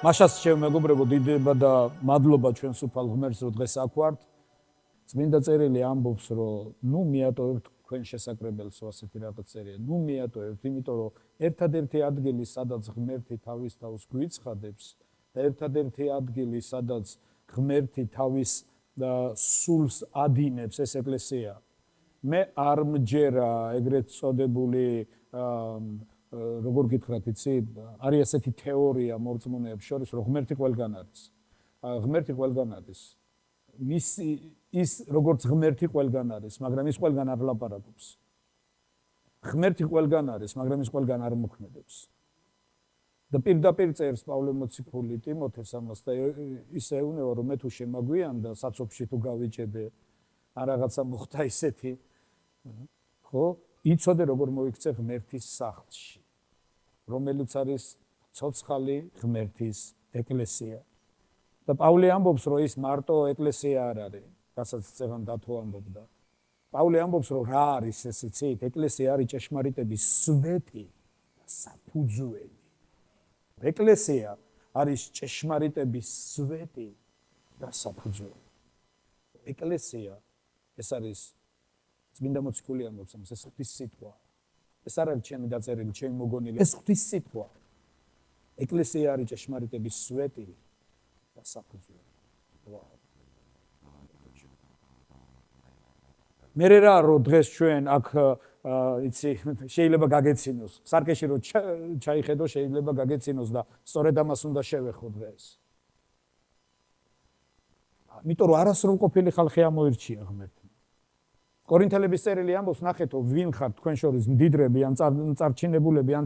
მაშას შემეგობრებო დიდება და მადლობა ჩვენს უფალ ღმერთს რომ დღეს აქ ვართ. წმინდა წერილი ამბობს რომ ნუ მიატოვებთ თქვენ შესაკრებელს ასეთი რაღაც წერია. ნუ მიატოვებთ, იმიტომ რომ ერთადერთი ადგილი სადაც ღმერთი თავის თავს გვიცხადებს და ერთადერთი ადგილი სადაც ღმერთი თავის სულს ადინებს ეს ეკლესია. მე არ მჯერა ეგრეთ წოდებული როგორ გითხრათ იცი არის ესეთი თეორია მორწმუნეებს შორის რომ ღმერთი ყველგან არის. ღმერთი ყველგან არის. ის როგორც ღმერთი ყველგან არის, მაგრამ ის ყველგან არ ლაპარაკობს. ღმერთი ყველგან არის, მაგრამ ის ყველგან არ მოქმედებს. და პირდაპირ წერს პავლე მოციქული ტიმოთეს ამას და ისე ეუბნება რომ მე თუ შემაგვიანდა საცობში თუ გავიჭედე ან რაღაცა მოხდა ისეთი ხო იცოდე როგორ მოიქცე ღმერთის სახლში რომელიც არის ცოცხალი ღმერთის ეკლესია და პავლე ამბობს რომ ის მარტო ეკლესია არ არის რასაც წევან დათო ამბობდა პავლე ამბობს რომ რა არის ეს იცით ეკლესია არის ჭეშმარიტების სვეტი და საფუძველი ეკლესია არის ჭეშმარიტების სვეტი და საფუძველი ეკლესია ეს არის წმინდა მოციქული ამბობს ამას ეს ღვთის სიტყვა ეს არ არის ჩემი დაწერილი ჩემი მოგონილი ეს ღვთის სიტყვა ეკლესია არის ჭეშმარიტების სვეტი და საფუძველი მე რა რომ დღეს ჩვენ აქ იცი შეიძლება გაგეცინოს სარკეში რომ ჩაიხედო შეიძლება გაგეცინოს და სწორედ ამას უნდა შევეხო დღეს იმიტომ რომ არასრულყოფილი ხალხი ამოირჩია ღმერთმა კორინთელების წერილი ამბობს ნახეთო ვინ ხართ თქვენ შორის მდიდრები ან წარჩინებულები ან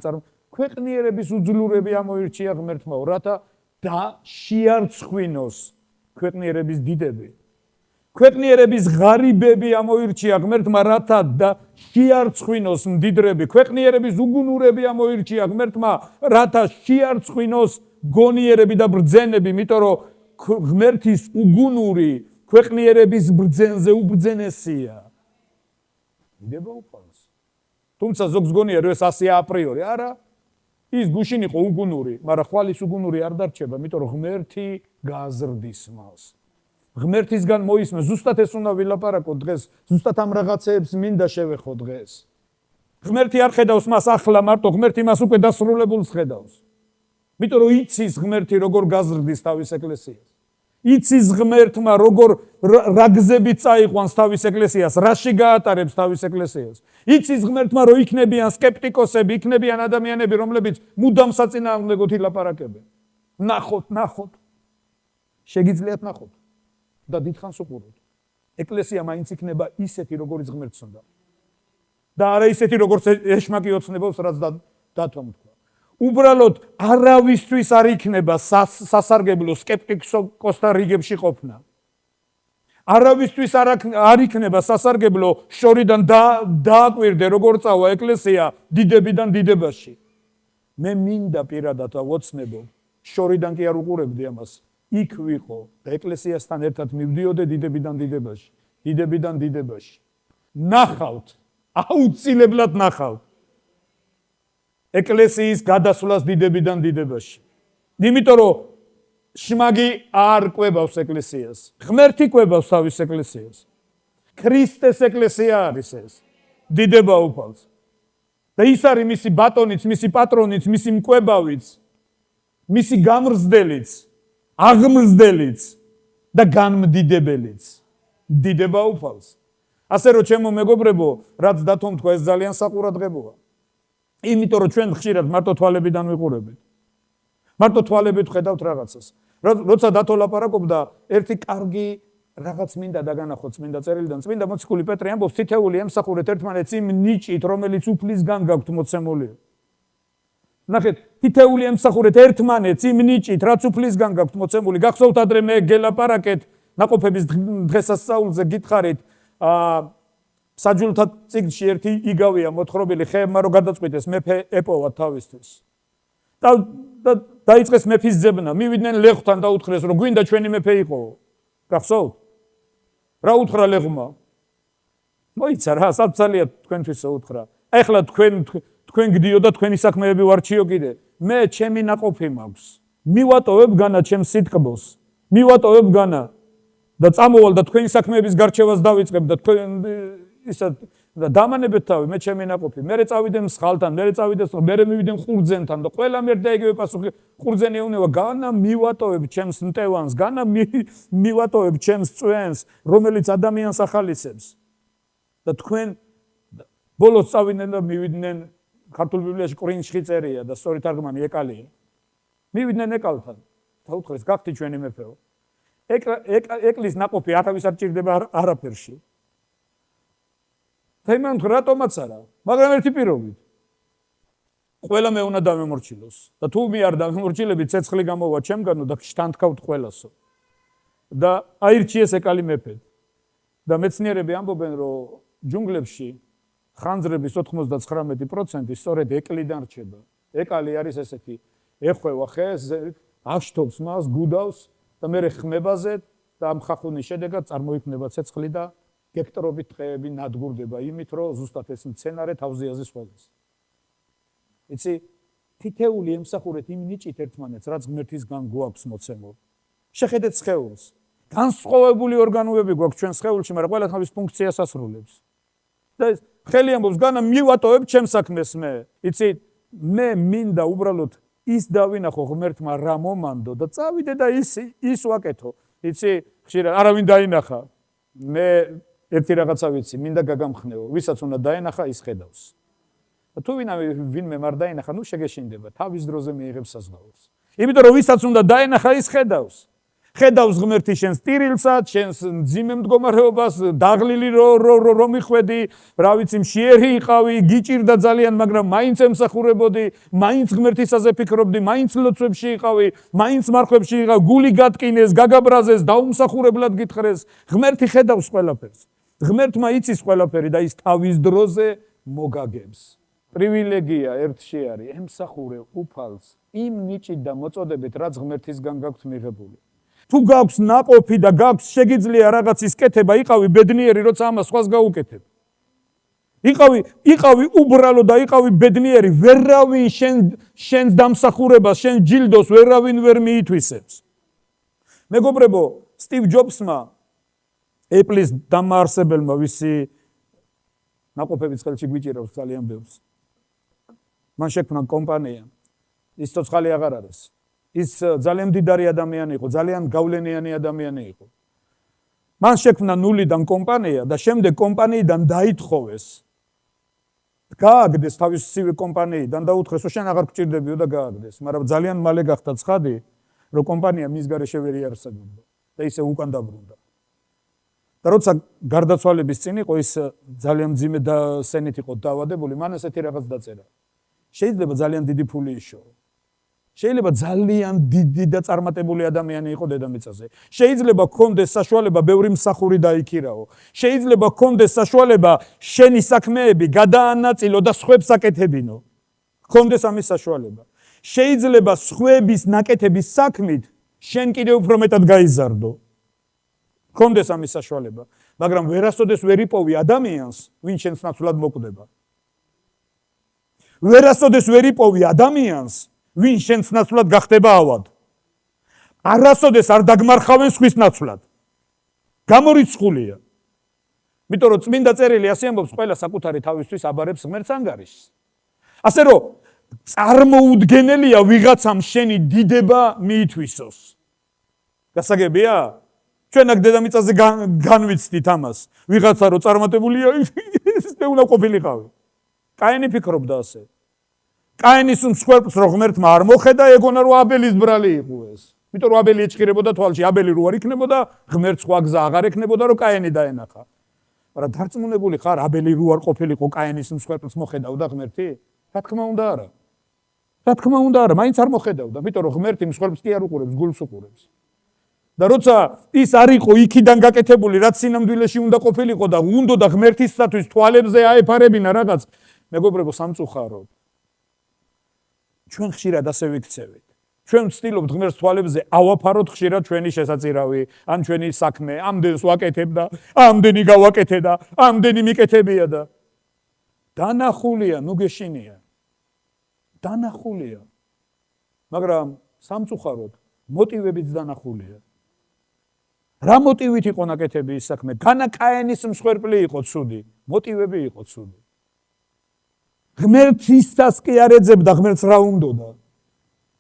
ქვეყნიერების უძლურები ამოირჩია ღმერთმა რათა და შეარცხვინოს ქვეყნიერების დიდები ქვეყნიერების ღარიბები ამოირჩია ღმერთმა რათა და შეარცხვინოს მდიდრები ქვეყნიერების უგუნურები ამოირჩია ღმერთმა რათა შეარცხვინოს გონიერები და ბრძენები იმიტომ რომ ღმერთის უგუნური ქვეყნიერების ბრძენზე უბრძენესია იდება უფალს თუმცა ზოგს გონია რომ ეს ასეა აპრიორი არა ის გუშინ იყო უგუნური მაგრამ ხვალ ის უგუნური არ დარჩება იმიტომ რომ ღმერთი გაზრდის მას ღმერთისგან მოისმე ზუსტად ეს უნდა ვილაპარაკო დღეს ზუსტად ამ რაღაცეებს მინდა შევეხო დღეს ღმერთი არ ხედავს მას ახლა მარტო ღმერთი მას უკვე დასრულებულს ხედავს იმიტომ რომ იცის ღმერთი როგორ გაზრდის თავის ეკლესიას იცის ღმერთმა როგორ რა გზებით წაიყვანს თავის ეკლესიას რაში გაატარებს თავის ეკლესიას იცის ღმერთმა რომ იქნებიან სკეპტიკოსები იქნებიან ადამიანები რომლებიც მუდამ საწინააღმდეგოდ ილაპარაკებენ ნახოთ შეგიძლიათ ნახოთ და დიდხანს უყუროთ. ეკლესია მაინც იქნება ისეთი, როგორც ღმერთს უნდა. და არა ისეთი, როგორც ეშმაკი ოცნებობს, რაც დათომ თქვა. უბრალოდ არავისთვის არ იქნება სასარგებლო სკეპტიკოსთა რიგებში ყოფნა. არავისთვის არ იქნება სასარგებლო შორიდან დააკვირდე, როგორ წავა ეკლესია დიდებიდან დიდებაში. მე მინდა პირადად ვოცნებო, შორიდან კი არ უყურებდი ამას. იქ ვიყო და ეკლესიასთან ერთად მივდიოდე დიდებიდან დიდებაში. ნახავთ, აუცილებლად ნახავთ. ეკლესიის გადასვლას დიდებიდან დიდებაში. იმიტომ რომ შმაგი არ კვებავს ეკლესიას. ღმერთი კვებავს თავის ეკლესიას. ქრისტეს ეკლესია არის ეს. დიდება უფალს. და ის არის მისი ბატონიც, მისი პატრონიც, მისი მკვებავიც, მისი გამრზდელიც. აღმზდელიც და განმდიდებელიც დიდება უფალს. ასე რომ ჩემო მეგობრებო, რაც დათომ თქვა ეს ძალიან საყურადღებოა. იმიტომ რომ ჩვენ ხშირად მარტო თვალებიდან ვიყურებით. მარტო თვალებით ხედავთ რაღაცას. როცა დათო ლაპარაკობდა, ერთი კარგი რაღაც მინდა დაგანახოთ წმინდა წერილიდან. წმინდა მოციქული პეტრე ამბობს, თითეული ემსახურეთ ერთმანეთს იმ ნიჭით, რომელიც უფლისგან გაქვთ მოცემული. ნახეთ, თითეული ემსახურეთ ერთმანეთს იმ ნიჭით, რაც უფლისგან გაქვთ მოცემული. გახსოვთ ადრე მე გელაპარაკეთ ნაყოფების დღესასწაულზე გითხარით, საჯულთა წიგნში ერთი იგავია მოთხრობილი ხეებმა რომ გადაწყვიტეს მეფე ეპოვა თავისთვის. და დაიწყეს მეფის ძებნა, მივიდნენ ლეღვთან და უთხრეს რომ გვინდა ჩვენი მეფე იყო. გახსოვთ? რა უთხრა ლეღვმა? მოიცა რა, საბძალია თქვენთვისო უთხრა. ეხლა თქვენ თქვენ გდიოდა თქვენი საქმეები ვარჩიო კიდე. მე ჩემი ნაყოფი მაქვს. მივატოვებ განა ჩემს სიტყბოს. მივატოვებ განა და წამოვალ და თქვენი საქმეების გარჩევას დავიწყებ და თქვენ ისა და დამანებეთ თავი მე ჩემი ნაყოფი. მე წავიდე მსხალთან, მე წავიდე, მე მივიდე ხურძენთან და ყველა მე და იგივე პასუხი ხურძენი ეუნება განა მივატოვებ ჩემს მტევანს, განა მივატოვებ ჩემს წვენს, რომელიც ადამიანს ახალისებს. და თქვენ ბოლოს წავიდნენ და მივიდნენ ქართულ ბიბლიაში ყრინჩხი წერია და სწორი თარგმანი ეკალია. მივიდნენ ეკალთან. და უთხრეს გახდი ჩვენი მეფეო. ეკლის ნაყოფი არავის არ ჭირდება არაფერში. და იმან რატომაც არა, მაგრამ ერთი პირობით. ყველა მე უნდა დამემორჩილოს და თუ მე არ დამემორჩილები ცეცხლი გამოვა ჩემგანო და შთანთქავთ ყველასო. და აირჩიეს ეკალი მეფედ. და მეცნიერები ამბობენ, რომ ჯუნგლებში ხანძრების 99% სწორედ ეკლიდან რჩება. ეკალი არის ესეთი, ეხვევა ხეს, აშთობს მას, გუდავს და მე ხმებაზე და ამ ხახუნის შედეგად წარმოიქმნება ცეცხლი და გექტრობით ტყეები ნადგურდება იმით, რომ ზუსტად ეს მცენარე თავზე აზის ყველას. იცი, თითეული ემსახურეთ იმ ნიჭით ერთმანეთს, რაც ღმერთისგან გვაქვს მოცემული. შეხედეთ სხეულს. განსხვავებული ორგანოები გვაქვს ჩვენ სხეულში, მაგრამ ყველა თავის ფუნქციას ასრულებს. და ეს ხელი ამბობს, განა მივატოვებ ჩემს საქმეს მე. იცი, მე მინდა უბრალოდ ის დავინახო ღმერთმა რა მომანდო და წავიდე და ის ვაკეთო. იცი, ხშირად არავინ დაინახა. მე ერთი რაღაცა ვიცი, მინდა გაგამხნევო, ვისაც უნდა დაენახა ის ხედავს. და თუ ვინმე არ დაენახა, ნუ შეგეშინდება, თავის დროზე მიიღებს საზღაურს. იმიტომ რომ ვისაც უნდა დაენახა ის ხედავს. ხედავს ღმერთი შენს ტირილსაც, შენს მძიმე მდგომარეობას, დაღლილი რომ მიხვედი, რა ვიცი, მშიერი იყავი, გიჭირდა ძალიან, მაგრამ მაინც ემსახურებოდი, მაინც ღმერთისაზე ფიქრობდი, მაინც ლოცვებში იყავი, მაინც მარხვებში იყავ, გული გატკინეს, გაგაბრაზეს, დაუმსახურებლად გითხრეს. ღმერთი ხედავს ყველაფერს. ღმერთმა იცის ყველაფერი და ის თავის დროზე მოგაგებს. პრივილეგია ერთში არის, ემსახურე უფალს იმ ნიჭით და მოწოდებით, რაც ღმერთისგან გაქვთ მიღებული. თუ გაქვს ნაყოფი და გაქვს შეგიძლია რაღაცის კეთება, იყავი ბედნიერი, როცა ამას სხვას გაუკეთებ. იყავი უბრალო და იყავი ბედნიერი, ვერავინ შენს დამსახურებას, შენ ჯილდოს ვერავინ ვერ მიითვისებს. მეგობრებო, სტივ ჯობსმა, Apple-ის დამაარსებელმა, ვისი ნაყოფების ხელში გვიჭირავს ძალიან ბევრს. მან შექმნა კომპანია, ის ცოცხალი აღარ არის. ის ძალიან მდიდარი ადამიანი იყო, ძალიან გავლენიანი ადამიანი იყო. მან შექმნა ნულიდან კომპანია და შემდეგ კომპანიიდან დაითხოვეს. გააგდეს თავისი კომპანიიდან და უთხრეს, რომ შენ აღარ გჭირდებიო და გააგდეს, მაგრამ ძალიან მალე გახდა ცხადი, რომ კომპანია მის გარეშე ვერ იარსებოდა და ისე უკან დაბრუნდა. და როცა გარდაცვალების წინ იყო, ის ძალიან მძიმე და სენით იყო დაავადებული, მან ესეთი რაღაც დაწერა. შეიძლება ძალიან დიდი ფული იშორო. შეიძლება ძალიან დიდი და წარმატებული ადამიანი იყო დედამიწაზე. შეიძლება გქონდეს საშუალება ბევრი მსახური დაიქირაო. შეიძლება გქონდეს საშუალება შენი საქმეები გადაანაწილო და სხვებს აკეთებინო. გქონდეს ამის საშუალება. შეიძლება სხვების ნაკეთების საქმით შენ კიდევ უფრო მეტად გაიზარდო. გქონდეს ამის საშუალება, მაგრამ ვერასოდეს ვერ იპოვი ადამიანს, ვინ შენს ნაცვლად მოკვდება. ვერასოდეს ვერ იპოვი ადამიანს, ვინ შენს ნაცვლად გახდება ავად. არასოდეს არ დაგმარხავენ სხვის ნაცვლად. გამორიცხულია. იმიტომ რომ წმინდა წერილი ასე ამბობს, ყველა საკუთარი თავისთვის აბარებს ღმერთს ანგარიშს. ასე რომ წარმოუდგენელია ვიღაცამ შენი დიდება მიითვისოს. გასაგებია? ჩვენ აქ დედამიწაზე განვიცდით ამას. ვიღაცა რო წარმატებულია, მე უნდა ყოფილიყავი. კაინი ფიქრობდა ასე. კაინის მსხვერპლს რო ღმერთმა არ მოხედა, ეგონა რომ აბელის ბრალი იყო ეს. იმიტომ რომ აბელი ეჭირებოდა თვალში, აბელი რო არ იქნებოდა, ღმერთს სხვა გზა აღარ ექნებოდა, რომ კაინი დაენახა. მაგრამ დარწმუნებული ხარ, აბელი რო არ ყოფილიყო, კაინის მსხვერპლს მოხედავდა ღმერთი? რა თქმა უნდა არა. რა თქმა უნდა არა, მაინც არ მოხედავდა, იმიტომ რომ ღმერთი მსხვერპლს კი არ უყურებს, გულს უყურებს. და როცა ის არ იყო იქიდან გაკეთებული, რაც სინამდვილეში უნდა ყოფილიყო და უნდა და ღმერთისათვის თვალებზე აეფარებინა რაღაც, მეგობრებო, სამწუხაროდ. ჩვენ ხშირად ასე ვიქცევით. ჩვენ ვცდილობთ ღმერთს თვალებზე ავაფაროთ ხშირად ჩვენი შესაწირავი, ან ჩვენი საქმე, ამდენს ვაკეთებ და ამდენი გავაკეთე და ამდენი მიკეთებია და დანახულია, ნუ გეშინია. დანახულია. მაგრამ სამწუხაროდ მოტივებიც დანახულია. რა მოტივით იყო ნაკეთები ის საქმე? განა კაენის მსხვერპლი იყო ცუდი, მოტივები იყო ცუდი. ღმერთისას კი არ ეძებდა, ღმერთს რა უნდოდა?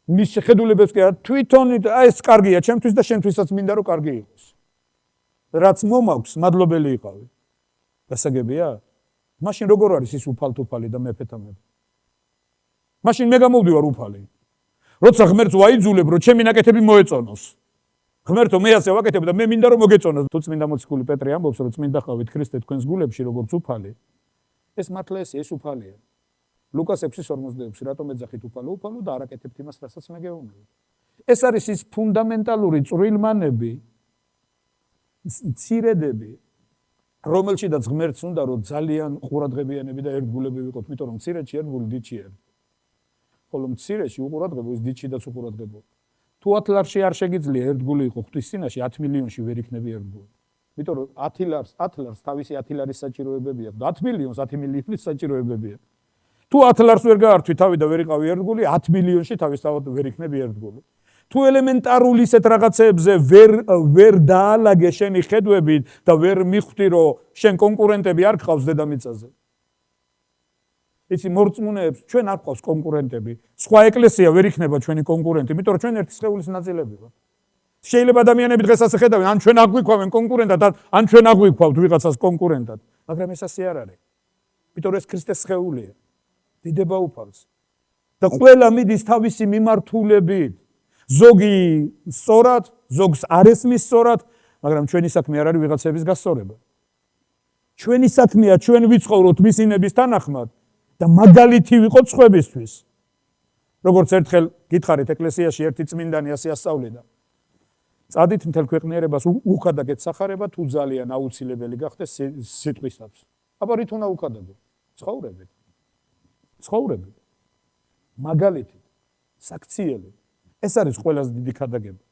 მის შეხედულებებს კი არ, თვითონ ეს კარგია ჩემთვის და შენთვისაც მინდა რომ კარგი იყოს. რაც მომაქვს, მადლობელი იყავი. გასაგებია? მაშინ როგორ არის ის უფალ-თუფალი და მეფე-თამეფე? მაშინ მე გამოვდივარ უფალი. როცა ღმერთს ვაიძულებ, რომ ჩემი ნაკეთები მოეწონოს. ღმერთო, მე ასე ვაკეთებ და მე მინდა რომ მოგეწონოს. თუ წმინდა მოციქული პეტრე ამბობს, რომ წმინდა ხავით ქრისტე თქვენს გულებში როგორც უფალი, ეს მართლა ეს უფალია. ლუკას 6:46 რატომ ეძახით უფალო და არ აკეთებთ იმას, რასაც მე გეუბნები. ეს არის ის ფუნდამენტალური წვრილმანები, მცირედები, რომელშიდაც ღმერთს უნდა რომ ძალიან ყურადღებიანები და ერთგულები ვიყოთ, იმიტომ რომ მცირედში ერთგული დიდში ერთი. ხოლო მცირეში უყურადღებო ის დიდშიდაც უყურადღებო. თუ 10 ლარში არ შეგიძლია ერთგული იყო ღვთის წინაშე 10 მილიონში ვერ იქნები ერთგული. იმიტომ რომ 10 ლარს თავისი 10 ლარის საჭიროებები აქვს და 10 მილიონს 10 მილიონის საჭიროებები აქვს. თუ 10 ლარს ვერ გაართვი თავი და ვერ იყავი ერთგული, 10 მილიონში თავისთავად ვერ იქნები ერთგული. თუ ელემენტარული ისეთ რაღაცებზე ვერ დაალაგე შენი ხედვებით და ვერ მიხვდი რომ შენ კონკურენტები არ გყავს დედამიწაზე. იცი მორწმუნეებს ჩვენ არ გყავს კონკურენტები. სხვა ეკლესია ვერ იქნება ჩვენი კონკურენტი, იმიტომ რომ ჩვენ ერთი სხეულის ნაწილები ვართ. შეიძლება ადამიანები დღეს ასე ხედავენ, ან ჩვენ აგვიქვავენ კონკურენტად, ან ჩვენ აგვიქვავთ ვიღაცას კონკურენტად, მაგრამ ეს ასე არ არის. იმიტომ რომ ეს ქრისტეს სხეულია. დიდება უფალს. და ყველა მიდის თავისი მიმართულებით. ზოგი სწორად, ზოგს არ ესმის სწორად, მაგრამ ჩვენი საქმე არ არის ვიღაცების გასწორება. ჩვენი საქმეა ჩვენ ვიცხოვროთ მისინების თანახმად და მაგალითი ვიყოთ სხვებისთვის. როგორც ერთხელ გითხარით ეკლესიაში ერთი წმინდანი ასე ასწავლიდა. წადით მთელ ქვეყნიერებას უხადაგეთ სახარება თუ ძალიან აუცილებელი გახდეს სიტყვისათვის. აბა რით უნდა უხადაგო? ცხოვრებით. ცხოვრებით. მაგალითი, საქციელი. ეს არის ყველაზე დიდი ქადაგება.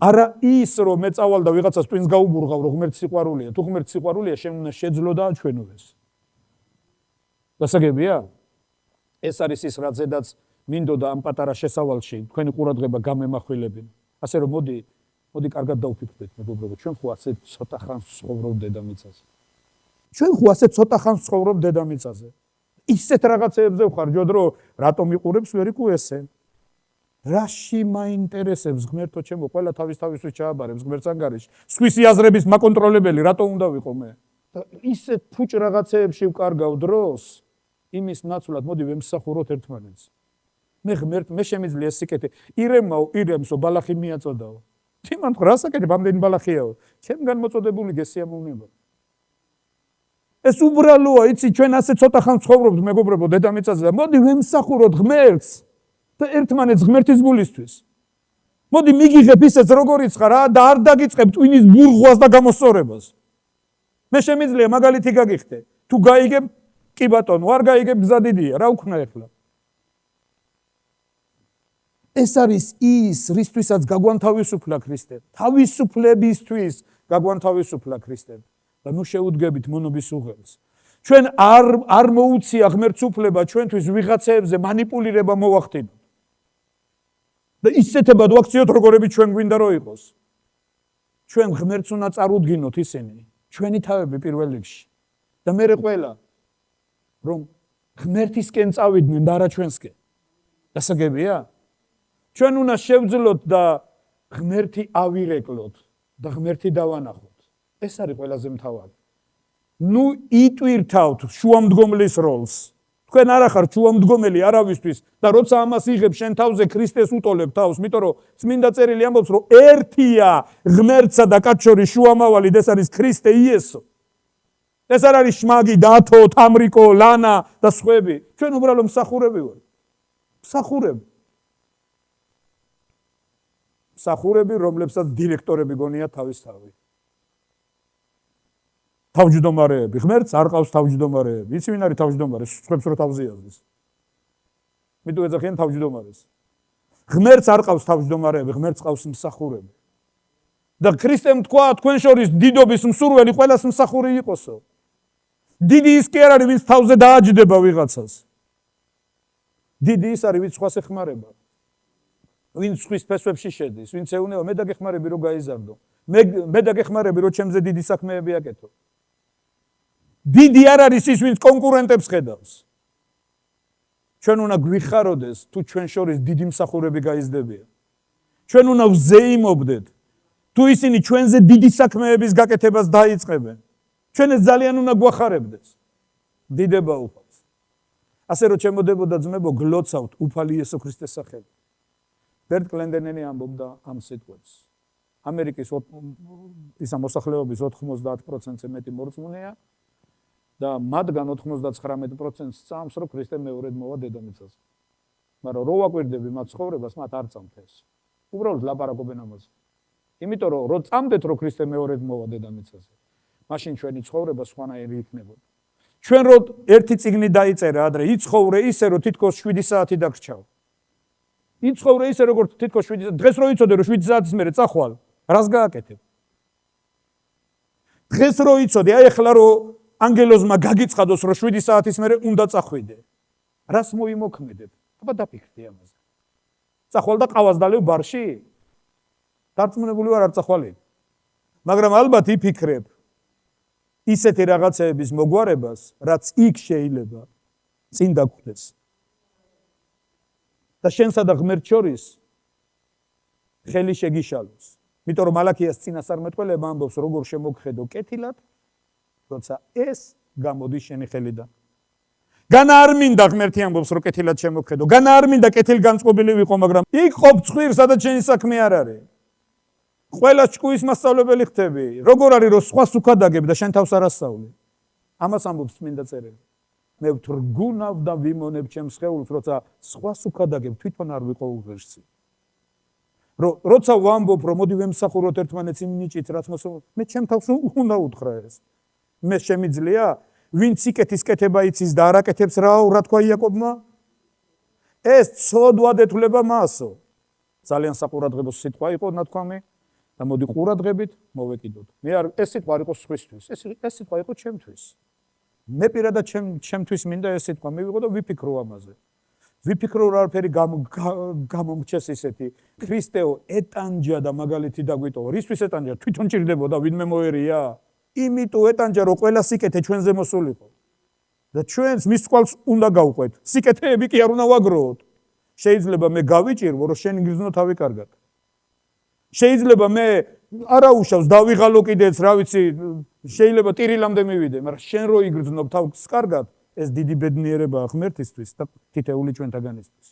არა ის რომ მე წავალ და ვიღაცას twins გაუბურღავ რომ ღმერთი სიყვარულია. თუ ღმერთი სიყვარულია, შენ უნდა შეძლო და აჩვენოს. გასაგებია? ეს არის ის რაზედაც მინდოდა ამ პატარა შესავალში თქვენი ყურადღება გამემახვილებინა. ასე რომ მოდი კარგად დავფიქრდეთ მეგობრებო, ჩვენ ხო ასე ცოტა ხანს ცხოვრობ დედამიწაზე. ჩვენ ხო ასე ცოტა ხანს ცხოვრობ დედამიწაზე. ისეთ რაღაცეებზე ვხარ ჯოდრო, რატომ იყურებს ვერ იკუესე? რაში მაინტერესებს ღმერთო ჩემო, ყველა თავისთვის ჩააბარებს ღმერთს ანგარიში. სხვისი აზრების მაკონტროლებელი რატომ უნდა ვიყო მე? და ისეთ ფუჭ რაღაცეებში ვკარგავ დროს, იმის ნაცვლად მოდი ვემსახუროთ ერთმანეთს. მე შემიძლია სიკეთე. ირემსო ბალახი მიაწოდაო. თიმან რა საკეთებ ამდენი ბალახიაო? ჩემგან მოწოდებული გესიამოვნება. ეს უბრალოა, იცი, ჩვენ ასე ცოტა ხანს ცხოვრობთ მეგობრებო დედამიწაზე და მოდი ვემსახუროთ ღმერთს და ერთმანეთს ღმერთის გულისთვის. მოდი მიგიღებ ისეც როგორიც ხარ და არ დაგიწყებ ტვინის ბურღვას და გამოსწორებას. მე შემიძლია მაგალითი გაგიხდე. თუ გაიგებ, კი ბატონო, არ გაიგებ გზა დიდია, რა უქნა ახლა? ეს არის ის, რისთვისაც გაგვანთავისუფლა ქრისტე. თავისუფლებისთვის გაგვანთავისუფლა ქრისტე. და ნუ შეუდგებით მონობის უღელს. ჩვენ არ მოუცია ღმერთს უფლება ჩვენთვის ვიღაცეებზე მანიპულირება მოვახდინოთ. და ისეთებად ვაქციოთ როგორები ჩვენ გვინდა რომ იყოს. ჩვენ ღმერთს უნდა წარუდგინოთ ისინი, ჩვენი თავები პირველ რიგში. და მერე ყველა რომ ღმერთისკენ წავიდნენ და არა ჩვენსკენ. გასაგებია? ჩვენ უნდა შევძლოთ და ღმერთი ავირეკლოთ და ღმერთი დავანახოთ. ეს არის ყველაზე მთავარი. ნუ იტვირთავთ შუამდგომლის როლს. თქვენ არ ახართ შუამდგომელი არავისთვის და როცა ამას იღებ შენ თავზე ქრისტეს უტოლებ თავს, იმიტომ რომ წმინდა წერილი ამბობს, რომ ერთია ღმერთსა და კაცს შორის შუამავალი, ეს არის ქრისტე იესო. ეს არ არის შმაგი, დათო, თამრიკო, ლანა და სხვები. ჩვენ უბრალოდ მსახურები ვართ. მსახურები, რომლებსაც დირექტორები გონია თავისთავად. თავმჯდომარეები, ღმერთს არ ყავს თავმჯდომარეები. იცი ვინ არის თავმჯდომარე? სხვებს რო თავზე აზრის. მით უეძახიან თავმჯდომარეს. ღმერთს არ ყავს თავმჯდომარეები, ღმერთს ყავს მსახურები. და ქრისტემ თქვა, თქვენ შორის დიდობის მსურველი ყველას მსახური იყოსო. დიდი ის კი არ არის, ვინც თავზე დააჯდება ვიღაცას. დიდი ის არის, ვინც სხვას ეხმარება. ვინც სხვის ფესვებში შედის, ვინც ეუნება, მე დაგეხმარები რომ გაიზარდო. მე დაგეხმარები რომ ჩემზე დიდი საქმეები აკეთო. დიდი არ არის ის, ვინც კონკურენტებს ხედავს. ჩვენ უნდა გვიხაროდეს თუ ჩვენ შორის დიდი მსახურები გაიზრდებიან. ჩვენ უნდა ვზეიმობდეთ თუ ისინი ჩვენზე დიდი საქმეების გაკეთებას დაიწყებენ. ჩვენ ეს ძალიან უნდა გვახარებდეს. დიდება უფალს. ასე რომ ჩემოდებოდა ძმებო, გლოცავთ უფალი იესო ქრისტეს სახელით. ბერტ კლენდენენი ამბობდა ამ სიტყვებს. ამერიკის ისა მოსახლეობის 90%-ზე მეტი მორწმუნეა და მათგან 99%-ს წამს, რომ ქრისტე მეორედ მოვა დედამიწაზე. მაგრამ რო ვაკვირდები მათ ცხოვრებას, მათ არ წამთ ეს. უბრალოდ ლაპარაკობენ ამაზე. იმიტომ რომ რო წამდეთ, რომ ქრისტე მეორედ მოვა დედამიწაზე, მაშინ ჩვენი ცხოვრება სხვანაირი იქნებოდა. ჩვენ რო ერთი წიგნი დაიწერა ადრე, იცხოვრე ისე, რომ თითქოს 7 საათი დაგრჩავ. იცხოვრე ისე, როგორც თითქოს 7 საათი. დღეს რო იცოდე, რომ 7 საათის მერე წახვალ, რას გააკეთებ? დღეს რო იცოდე, აი ახლა რო ანგელოზმა გაგიცხადოს, რომ 7 საათის მერე უნდა წახვიდე. რას მოიმოქმედებ? აბა დაფიქრდი ამაზე. წახვალ და ყავას დალევ ბარში? დარწმუნებული ვარ არ წახვალე. მაგრამ ალბათ იფიქრებ ისეთი რაღაცეების მოგვარებას, რაც იქ შეიძლება წინ დაგხვდეს. და შენსა და ღმერთს შორის ხელი შეგიშალოს. იმიტომ რომ მალაქიას წინასწარმეტყველება ამბობს, როგორ შემოგხედო კეთილად, როცა ეს გამოდის შენი ხელიდან. განა არ მინდა ღმერთი ამბობს, რომ კეთილად შემოგხედო. განა არ მინდა კეთილგანწყობილი ვიყო, მაგრამ იქ ყოფ ცხვირ, სადაც შენი საქმე არ არის. ყველა ჭკუის მასწავლებელი ხდები. როგორ არის, რომ სხვას უკადაგებ და შენ თავს არ ასწავლე? ამას ამბობს წმინდა წერილი. მე ვთრგუნავ და ვიმონებ ჩემს სხეულს, როცა სხვას უკადაგებ, თვითონ არ ვიყო უღირსი. როცა ვამბობ, რომ მოდი ვემსახუროთ ერთმანეთს იმ ნიჭით, რაც მე ჩემ თავს უნდა უთხრა ეს. მე შემიძლია, ვინც სიკეთის კეთება იცის და არ აკეთებს, რა თქვა იაკობმა? ეს ცოდვად ეთვლება მასო. ძალიან საყურადღებო სიტყვა იყო ნათქვამი და მოდი ყურადღებით მოვეკიდოთ. მე არ ეს სიტყვა არ იყო სხვისთვის, ეს სიტყვა იყო ჩემთვის. მე პირადად ჩემთვის მინდა ეს სიტყვა მივიღო და ვიფიქრო ამაზე. ვიფიქრო რა არაფერი გამომრჩეს ისეთი. ქრისტეო ეტანჯა და მაგალითი დაგვიტოვა. რისთვის ეტანჯა? თვითონ ჭირდებოდა ვინმე მოერია? იმიტომ ეტანჯა რომ ყველა სიკეთე ჩვენზე მოსულიყო. და ჩვენს მის წყალს უნდა გავყვეთ. სიკეთეები კი არ უნდა ვაგროვოთ. შეიძლება მე გავიჭირვო, რომ შენ გიზნო თავი კარგად. შეიძლება მე არაუშავს დავიღალო კიდეც, რა ვიცი, შეიძლება ტირილამდე მივიდე, მაგრამ შენ რო იგრძნობ თავს კარგად, ეს დიდი ბედნიერებაა ღმერთისთვის და თითეული ჩვენთაგანისთვის.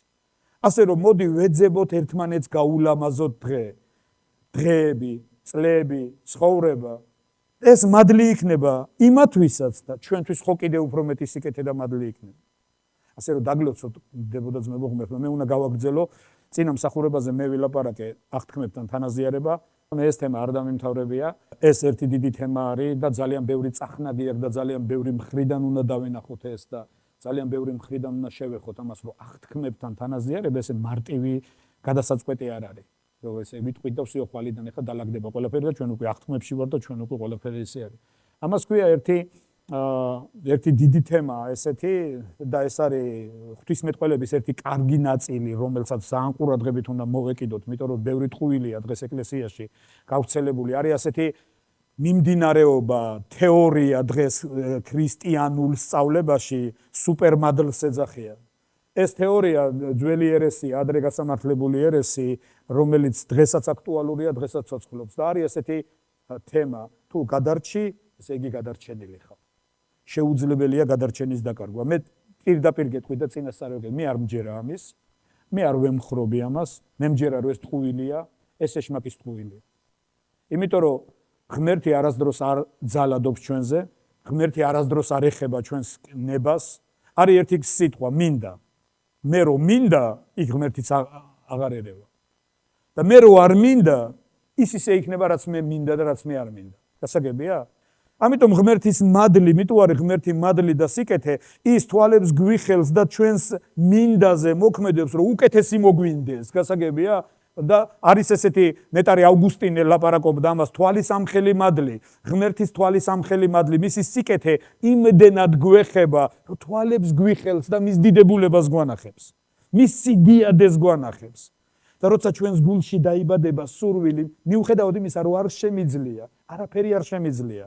ასე რომ მოდი ვეძებოთ ერთმანეთს გაულამაზოთ დღეები, წლები, ცხოვრება. ეს მადლი იქნება იმათვისაც და ჩვენთვის ხო კიდე უფრო მეტი სიკეთე და მადლი იქნება. ასე რომ დაგლოცოთ დებოდა ძმებო ღმერთმა, მე უნდა გავაგრძელო წინა მსახურებაზე მე ვილაპარაკე აღთქმებთან თანაზიარება. მე ეს თემა არ დამიმთავრებია. ეს ერთი დიდი თემა არის და ძალიან ბევრი წახნაგი აქვს და ძალიან ბევრი მხრიდან უნდა დავენახოთ ეს და ძალიან ბევრი მხრიდან უნდა შევეხოთ ამას, რომ აღთქმებთან თანაზიარება ესე მარტივი გადასაწყვეტი არ არის. რომ ესე ვიტყვით და ვსიო ხვალიდან ახლა დალაგდება ყველაფერი და ჩვენ უკვე აღთქმებში ვარ და ჩვენ უკვე ყველაფერი ესე არის. ამას ქვია ერთი დიდი თემაა ესეთი და ეს არის ღვთისმეტყველების ერთი კარგი ნაწილი, რომელსაც ძალიან ყურადღებით უნდა მოვეკიდოთ, იმიტომ რომ ბევრი ტყუილია დღეს ეკლესიაში გავრცელებული. არის ასეთი მიმდინარეობა, თეორია დღეს ქრისტიანულ სწავლებაში სუპერმადლს ეძახიან. ეს თეორია ძველი ერესია, ადრე გასამართლებული ერესი, რომელიც დღესაც აქტუალურია, დღესაც ცოცხლობს და არის ესეთი თემა, თუ გადარჩი, ესე იგი გადარჩენილი ხარ. შეუძლებელია გადარჩენის დაკარგვა. მე პირდაპირ გეტყვი და წინასწარ ვიგებ, მე არ მჯერა ამის, მე არ ვემხრობი ამას, მე მჯერა რომ ეს ტყუილია, ეს ეშმაკის ტყუილია. იმიტომ რომ ღმერთი არასდროს არ ძალადობს ჩვენზე, ღმერთი არასდროს არ ეხება ჩვენს ნებას. არის ერთი სიტყვა, მინდა. მე რომ მინდა, იქ ღმერთიც აღარ ერევა. და მე რომ არ მინდა, ის ისე იქნება, რაც მე მინდა და რაც მე არ მინდა. გასაგებია? ამიტომ ღმერთის მადლი, მიტო არის ღმერთი მადლი და სიკეთე, ის თვალებს გვიხელს და ჩვენს მინდაზე მოქმედებს, რომ უკეთესი მოგვინდეს. გასაგებია? და არის ესეთი ნეტარი ავგუსტინე ლაპარაკობდა ამას, თვალის ამხელი მადლი, ღმერთის თვალის ამხელი მადლი, მისი სიკეთე იმდენად გვეხება, რომ თვალებს გვიხელს და მის დიდებულებას გვანახებს. მისი დიადეს გვანახებს. და როცა ჩვენს გულში დაიბადება სურვილი, მიუხედავად იმისა, რომ არ შემიძლია, არაფერი არ შემიძლია,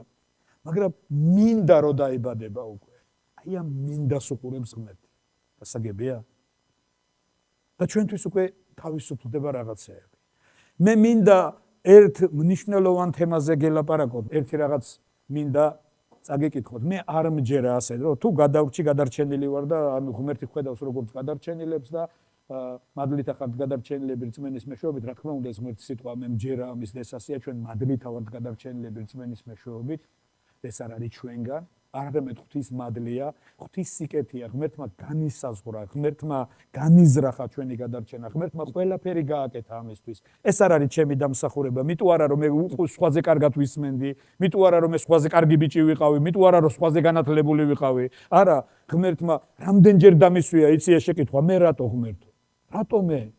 მაგრამ მინდა რომ დაიბადება უკვე. აი ამ მინდას უყურებს ღმერთი. გასაგებია? და ჩვენთვის უკვე თავისუფლდება რაღაცეები. მე მინდა ერთ მნიშვნელოვან თემაზე გელაპარაკოთ, ერთი რაღაც მინდა წაგიკითხოთ. მე არ მჯერა ასე, რომ თუ გადავრჩი გადარჩენილი ვარ და ანუ ღმერთი ხედავს როგორც გადარჩენილებს და მადლით ახართ გადარჩენილები რწმენის მეშვეობით, რა თქმა უნდა ეს ღმერთის სიტყვა მე მჯერა ამის დესასია, ჩვენ მადლით ვართ გადარჩენილები რწმენის მეშვეობით, ეს არ არის ჩვენგან, არამედ ღვთის მადლია, ღვთის სიკეთეა, ღმერთმა განისაზღვრა, ღმერთმა განიზრახა ჩვენი გადარჩენა, ღმერთმა ყველაფერი გააკეთა ამისთვის. ეს არ არის ჩემი დამსახურება, მიტო არა რომ მე სხვაზე კარგად ვისმენდი, მიტო არა რომ მე სხვაზე კარგი ბიჭი ვიყავი, მიტო არა რომ სხვაზე განათლებული ვიყავი. არა, ღმერთმა რამდენჯერ დამისვია, იცი შეკითხვა, მე რატო ღმერთო? რატო მე?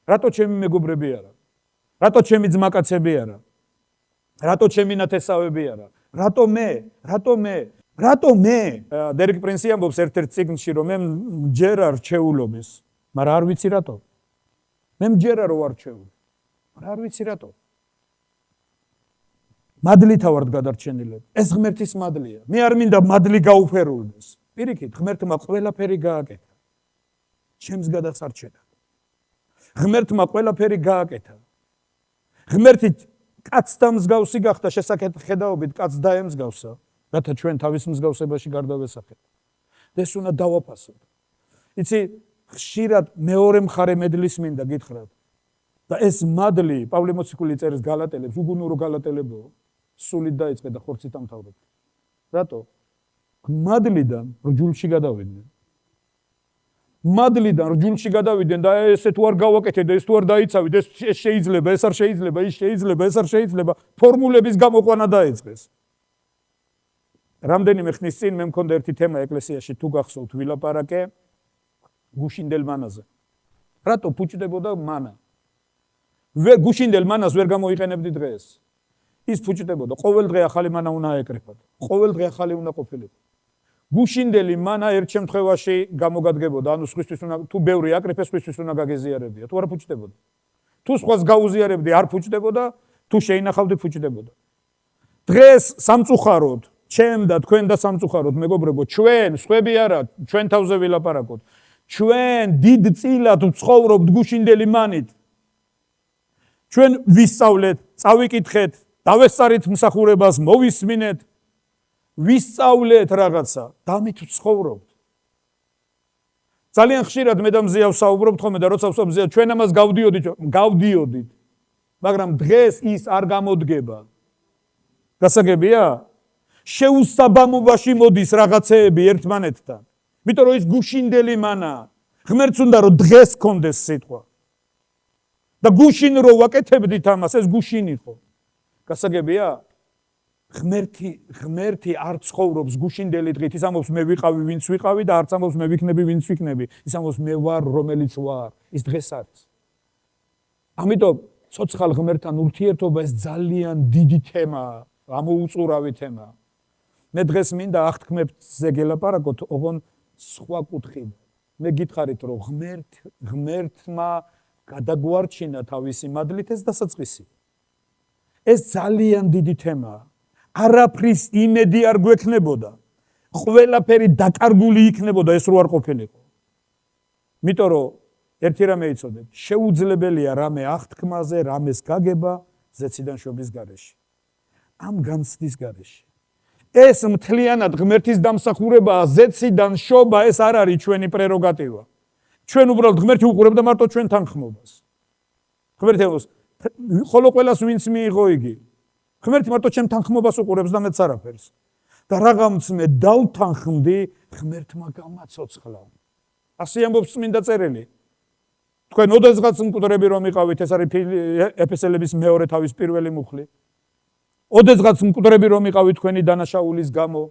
რატო ჩემი მეგობრები არა? რატო ჩემი ძმაკაცები არა? რატო ჩემი ნათესავები არა? რატო მე? რატო მე? რატო მე? დერეკ პრინსი ამბობს ერთ-ერთ წიგნში, რომ მე მჯერა რჩეულობის, მაგრამ არ ვიცი რატო. მე მჯერა რომ ვარ რჩეული, მაგრამ არ ვიცი რატო. მადლით ვართ გადარჩენილები. ეს ღმერთის მადლია. მე არ მინდა მადლი გაუფერულდეს. პირიქით, ღმერთმა ყველაფერი გააკეთა. ჩემს გადასარჩენად. ღმერთმა ყველაფერი გააკეთა. ღმერთი კაცს და მსგავსი გახდა შესახედაობით კაცს დაემსგავსა, რათა ჩვენ თავის მსგავსებაში გარდავესახეთ. ეს უნდა დავაფასოთ. იცი, ხშირად მეორე მხარე მედლის მინდა გითხრათ. და ეს მადლი, პავლე მოციქული წერს გალატელებს, უგუნურო გალატელებო, სულით დაიწყე და ხორცით ამთავრებ. რატო? მადლიდან რჯულში გადავიდნენ. მადლიდან რჯულში გადავიდნენ და ესე თუ არ გავაკეთე და ეს თუ არ დაიცავით, ეს შეიძლება, ეს არ შეიძლება, ის შეიძლება, ეს არ შეიძლება, ფორმულების გამოყვანა დაიწყეს. რამდენიმე ხნის წინ მე მქონდა ერთი თემა ეკლესიაში, თუ გახსოვთ, ვილაპარაკე გუშინდელ მანაზე. რატო ფუჭდებოდა მანა? გუშინდელ მანას ვერ გამოიყენებდი დღეს. ის ფუჭდებოდა, ყოველ დღე ახალი მანა უნდა ეკრეფათ. ყოველ დღე ახალი უნდა ყოფილიყო. გუშინდელი მანა ერთ შემთხვევაში გამოგადგებოდა, ანუ სხვისთვის უნდა თუ ბევრი აკრეფეს, სხვისთვის უნდა გაგეზიარებია. თუ არ ფუჭდებოდა. თუ სხვას გაუზიარებდი, არ ფუჭდებოდა, თუ შეინახავდი ფუჭდებოდა. დღეს სამწუხაროდ, ჩემ და თქვენ და სამწუხაროდ, მეგობრებო, ჩვენ, სხვები არა, ჩვენ თავზე ვილაპარაკოთ. ჩვენ დიდ წილად ვცხოვრობთ გუშინდელი მანით. ჩვენ ვისწავლეთ, წავიკითხეთ, დავესწარით მსახურებას, მოვისმინეთ, ვისწავლეთ რაღაცა, დამით ვცხოვრობთ. ძალიან ხშირად მე და მზია ვსაუბრობთ ხოლმე და როცა ვსაუბრობ, ჩვენ ამას გავდიოდით. მაგრამ დღეს ის არ გამოდგება. გასაგებია? შეუსაბამობაში მოდის რაღაცეები ერთმანეთთან. იმიტომ რომ ის გუშინდელი მანა, ღმერთს უნდა რომ დღეს გქონდეს სიტყვა. და გუშინ რო ვაკეთებდით ამას, ეს გუშინი ხო. გასაგებია? ღმერთი არ ცხოვრობს გუშინდელი დღით, ის ამბობს მე ვიყავი ვინც ვიყავი და არც ამბობს მე ვიქნები ვინც ვიქნები, ის ამბობს მე ვარ რომელიც ვარ, ის დღეს არის. ამიტომ ცოცხალ ღმერთთან ურთიერთობა ეს ძალიან დიდი თემაა, ამოუწურავი თემაა. მე დღეს მინდა აღთქმებზე გელაპარაკოთ ოღონ სხვა კუთხით. მე გითხარით რომ ღმერთმა გადაგვარჩინა თავისი მადლით ეს დასაწყისი. ეს ძალიან დიდი თემაა. არაფრის იმედი არ გვექნებოდა. ყველაფერი დაკარგული იქნებოდა ეს რო არ ყოფილიყო. იმიტომ რომ ერთი რამე იცოდეთ, შეუძლებელია რამე აღთქმაზე, რამეს გაგება ზეციდან შობის გარეშე. ამ განცდის გარეშე. ეს მთლიანად ღმერთის დამსახურებაა, ზეციდან შობა ეს არ არის ჩვენი პრეროგატივა. ჩვენ უბრალოდ ღმერთი უყურებდა მარტო ჩვენ თანხმობას. ღმერთი ამბობს, ხოლო ყველას ვინც მიიღო იგი. ღმერთი მარტო ჩემ თანხმობას უყურებს და მეც არაფერს. და რაღაც მე დავთანხმდი, ღმერთმა გამაცოცხლა. ასე ამბობს წმინდა წერილი. თქვენ ოდესღაც მკვდრები რომ იყავით, ეს არის ეფესელების მეორე თავის პირველი მუხლი. ოდესღაც მკვდრები რომ იყავით თქვენი დანაშაულის გამო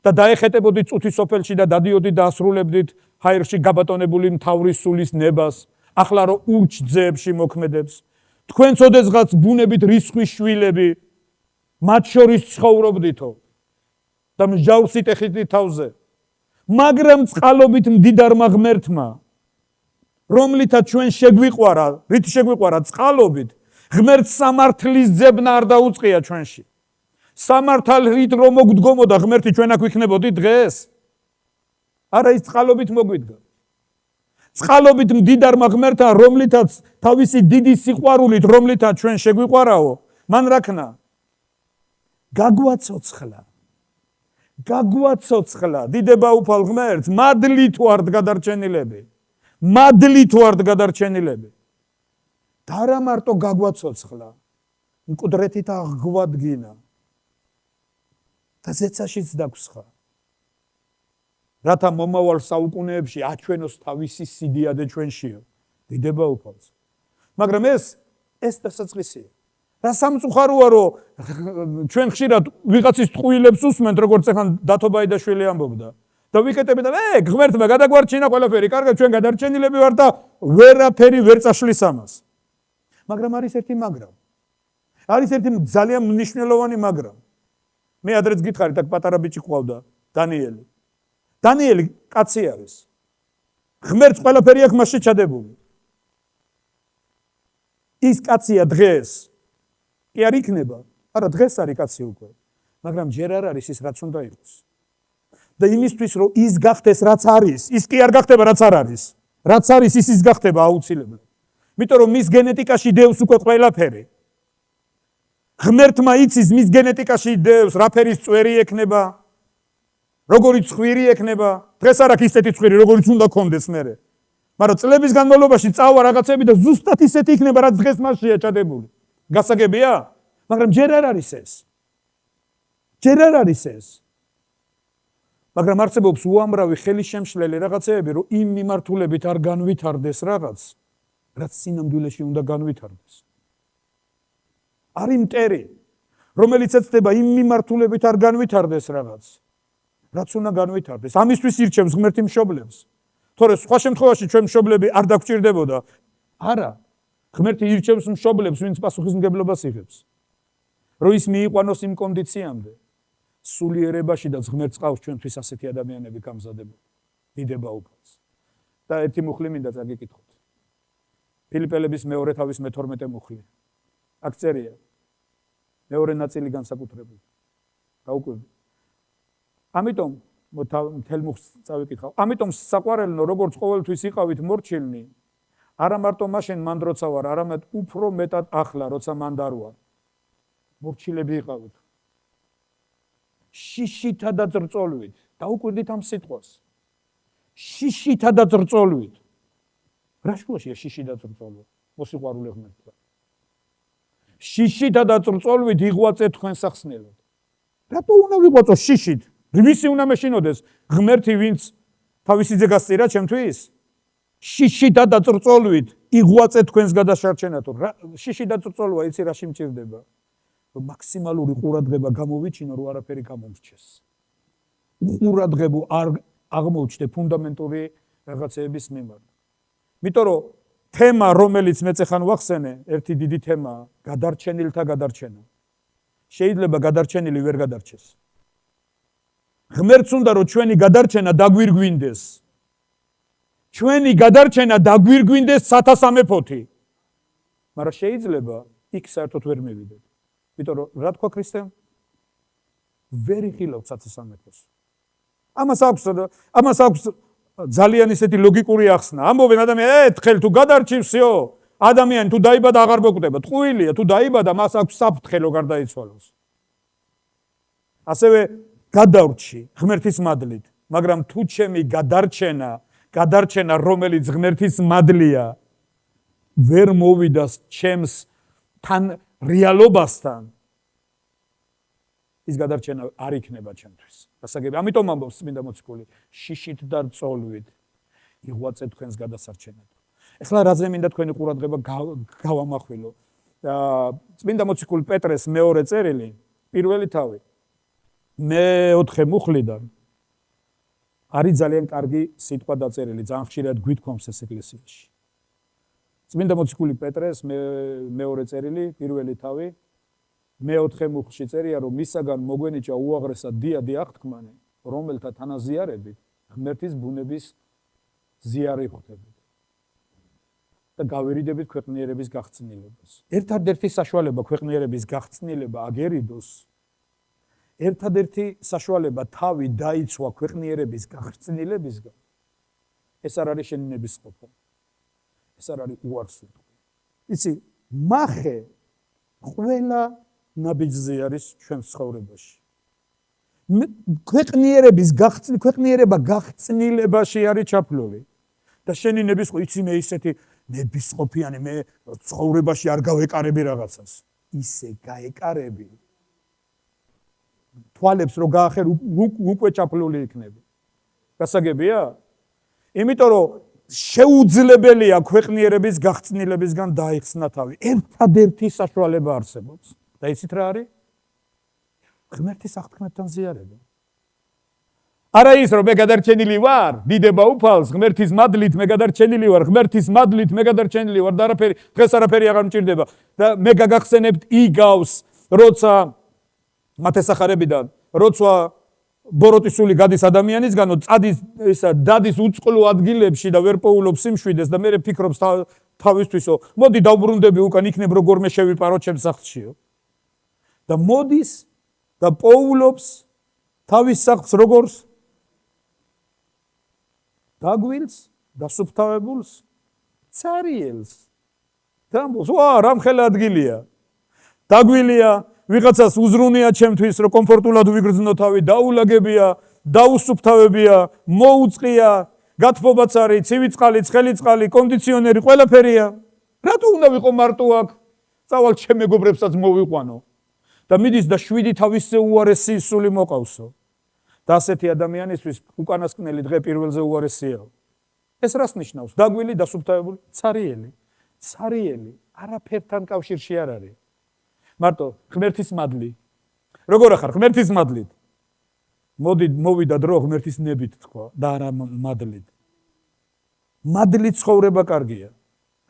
და დაეხეტებოდით წუთის სოფელში და დადიოდით და ასრულებდით ჰაერში გაბატონებული მთავრის სულის ნებას, ახლა რომ ურჩძეებში მოქმედებს. თქვენც ოდესღაც ბუნებით რისხვის შვილები მათ შორის ცხოვრობდითო და მსჯავრს იტეხით თავზე. მაგრამ წყალობით მდიდარმა ღმერთმა რომლითაც ჩვენ შეგვიყვარა, რით შეგვიყვარა წყალობით, ღმერთს სამართლის ძებნა არ დაუწყია ჩვენში. სამართალით რომ მოგდგომოდა ღმერთი ჩვენ აქ ვიქნებოდით დღეს? არა, ის წყალობით მოგვიდგა. წყალობით მდიდარმა ღმერთთან, რომლითაც თავისი დიდი სიყვარულით, რომლითაც ჩვენ შეგვიყვარაო, მან რა ქნა? გაგვაცოცხლა. გაგვაცოცხლა. დიდება უფალ ღმერთს, მადლით ვართ გადარჩენილები. მადლით ვართ გადარჩენილები. და არა მარტო გაგვაცოცხლა, მკვდრეთით აღგვადგინა. და ზეცაშიც დაგვსხა. რათა მომავალ საუკუნეებში აჩვენოს თავისი სიდიადე ჩვენშიო. დიდება უფალს. მაგრამ ეს დასაწყისია. რა სამწუხაროა, რომ ჩვენ ხშირად ვიღაცის ტყუილებს უსმენთ, როგორც ახლა დათო ბაიდაშვილი ამბობდა. და ვიკეთებთ და ღმერთმა გადაგვარჩინა ყველაფერი, კარგად ჩვენ გადარჩენილები ვართ და ვერაფერი ვერ წაშლის ამას. მაგრამ არის ერთი მაგრამ. არის ერთი ძალიან მნიშვნელოვანი მაგრამ. მე ადრეც გითხარით, აქ პატარა ბიჭი ყავდა, დანიელი. დანიელი კაცი არის. ღმერთს ყველაფერი აქვს მასში ჩადებული. ის კაცია დღეს. კი არ იქნება? არა, დღეს არის კაცი უკვე. მაგრამ ჯერ არ არის ის, რაც უნდა იყოს. და იმისთვის, რომ ის გახდეს, რაც არის, ის კი არ გახდება, რაც არ არის. რაც არის, ის გახდება აუცილებლად. იმიტომ რომ მის გენეტიკაში დევს უკვე ყველაფერი. ღმერთმა იცის მის გენეტიკაში დევს, რა ფერის წვერი ექნება, როგორი ცხვირი ექნება. დღეს არ აქვს ისეთი ცხვირი, როგორიც უნდა კონდეს მერე. მაგრამ წლების განმავლობაში წავა რაღაცები და ზუსტად ისეთი იქნება, რაც დღეს მასშია ჩადებული. გასაგებია? მაგრამ ჯერ არ არის ეს. ჯერ არ არის ეს. მაგრამ არსებობს უამრავი ხელისშემშლელი რაღაცეები, რომ იმ მიმართულებით არ განვითარდეს რაღაც, რაც სინამდვილეში უნდა განვითარდეს. არის მტერი, რომელიც ეცდება იმ მიმართულებით არ განვითარდეს რაღაც, რაც უნდა განვითარდეს. ამისთვის ირჩევს ღმერთი მშობლებს. თორე სხვა შემთხვევაში ჩვენ მშობლები არ დაგვჭირდებოდა. არა, ღმერთი ირჩევს მშობლებს, ვინც პასუხისმგებლობას იღებს. რომ ის მიიყვანოს იმ კონდიციამდე, სულიერებაში და ღმერთს ყავს ჩვენთვის ასეთი ადამიანები გამზადებული. დიდება უფალს. და ერთი მუხლი მინდა წაგიკითხოთ. ფილიპელების მეორე თავის მე-12 მუხლი. აქ წერია. მეორე ნაწილი განსაკუთრებული. დაუკვირდით. ამიტომ მთელ მუხლს წავიკითხავ. ამიტომ საყვარელნო, როგორც ყოველთვის იყავით მორჩილნი, არა მარტო მაშინ მან როცა ვარ, არამედ უფრო მეტად ახლა, როცა მან არ ვარ. მორჩილები იყავით. შიშითა და წრწოლვით. დაუკვირდით ამ სიტყვას. შიშითა და წრწოლვით. რა შუაშია შიში და წრწოლვა? მოსიყვარულე ღმერთთან. შიშითა და წრწოლვით იღვაწეთ თქვენ სახსნელად. რატო უნდა ვიღვაწო შიშით? ვისი უნდა მეშინოდეს? ღმერთი, ვინც თავისი ძე გასწირა ჩემთვის? შიშითა და წრწოლვით იღვაწეთ თქვენს გადაშარჩენათო. შიში და წრწოლვა იცი რაში მჭირდება? რომ მაქსიმალური ყურადღება გამოვიჩინო, რომ არაფერი გამომრჩეს. ყურადღება არ აღმოჩნდე ფუნდამენტური რაღაცეების მიმართ. იმიტომ რომ თემა, რომელიც მეც ახან ვახსენე, ერთი დიდი თემაა, გადარჩენილთა გადარჩენა. შეიძლება გადარჩენილი ვერ გადარჩეს. ღმერთს უნდა რომ ჩვენი გადარჩენა დაგვირგვინდეს. ჩვენი გადარჩენა დაგვირგვინდეს სათასამეფოთი. მაგრამ შეიძლება იქ საერთოდ ვერ მივიდეთ. იმიტომ რომ რა თქვა ქრისტემ? ვერ იხილავთ სათასამეფოს. ამას აქვს ძალიან ისეთი ლოგიკური ახსნა. ამბობენ ადამიანი, თხელ თუ გადარჩივსიო, ადამიანი თუ დაიბადა აღარ მოკვდება. ტყუილია, თუ დაიბადა, მას აქვს საფრთხე რომ გარდაიცვალოს. ასევე გადავრჩი ღმერთის მადლით, მაგრამ თუ ჩემი გადარჩენა, რომელიც ღმერთის მადლია, ვერ მოვიდას ჩემს თან რეალობასთან, ის გადარჩენა არ იქნება ჩემთვის. გასაგები, ამიტომ ამბობს წმინდა მოციქული, შიშით და წოლვით იღვაწეთ თქვენს გადასარჩენად. ეხლა რაზე მინდა თქვენი ყურადღება გავამახვილო. წმინდა მოციქული პეტრეს მეორე წერილი, პირველი თავი, მე-4 მუხლიდან არის ძალიან კარგი სიტყვა დაწერილი, ძალიან ხშირად გვითქვამს ეს ეკლესიაში. წმინდა მოციქული პეტრეს მეორე წერილი, პირველი თავი, მე-4 მუხლში წერია, რომ მისაგან მოგვენიჭა უაღრესად დიადი აღთქმანი, რომელთა თანაზიარებით ღმერთის ბუნების ზიარი ხვდებით. და გავერიდებით ქვეყნიერების გახსნილებას. ერთადერთი საშუალება ქვეყნიერების გახსნილება აგერიდოს, ერთადერთი საშუალება თავი დაიცვა ქვეყნიერების გახსნილებისგან, ეს არ არის შენი ნებისყოფა. ეს არ არის უარსუდო. იცი, მახე ყველა ნაბიჯზე არის ჩვენს ცხოვრებაში. ქვეყნიერება გახსნილებაში არის ჩაფლული. და შენი ნებისყოფა, იცი მე ისეთი ნებისყოფიანი, მე ცხოვრებაში არ გავეკარები რაღაცას. ისე გაეკარები. თვალებს რო გაახერ უკვე ჩაფლული იქნები. გასაგებია? იმიტომ რომ შეუძლებელია ქვეყნიერების გახსნილებისგან დაიხსნა თავი. ერთადერთი საშუალება არსებობს. და იცით რა არის? ღმერთის აღთქმებთან ზიარება. არა ის რომ მე გადარჩენილი ვარ, დიდება უფალს, ღმერთის მადლით მე გადარჩენილი ვარ, ღმერთის მადლით მე გადარჩენილი ვარ და არაფერი, დღეს არაფერი აღარ მჭირდება და მე გაგახსენებთ იგავს, როცა მათესახარებიდან, როცა ბოროტისული გადის ადამიანისგანო, წადის ისა დადის უწყლო ადგილებში და ვერ პოულობს სიმშვიდეს და მე ფიქრობს თავისთვისო, მოდი დავბრუნდები უკან იქნებ როგორმე შევიპარო ჩემს სახლშიო. და მოდის და პოულობს თავის სახლს როგორც დაგვილს, დასუფთავებულს, ცარიელს. დამბოს, ვა, რამხელა ადგილია. დაგვილია, ვიღაცას უზრუნია ჩემთვის, რომ კომფორტულად ვიგრძნო თავი, დაულაგებია, დაუსუფთავებია, მოუწყია, გათბობაც არის, ცივი წყალი, ცხელი წყალი, კონდიციონერი, ყველაფერია. რატო უნდა ვიყო მარტო აქ? წავალ ჩემ მეგობრებსაც მოვიყვანო. და მიდის და 7 თავისზე უარესი სული მოყავსო. და ასეთი ადამიანისთვის უკანასკნელი დღე პირველზე უარესია. ეს რას ნიშნავს? დაგვილი, დასუფთავებული, ცარიელი. ცარიელი არაფერთან კავშირში არ არის. მარტო ღმერთის მადლი. როგორ ახარ? ღმერთის მადლით. მოვიდა დრო ღმერთის ნებით თქვა და არა მადლით. მადლით ცხოვრება კარგია.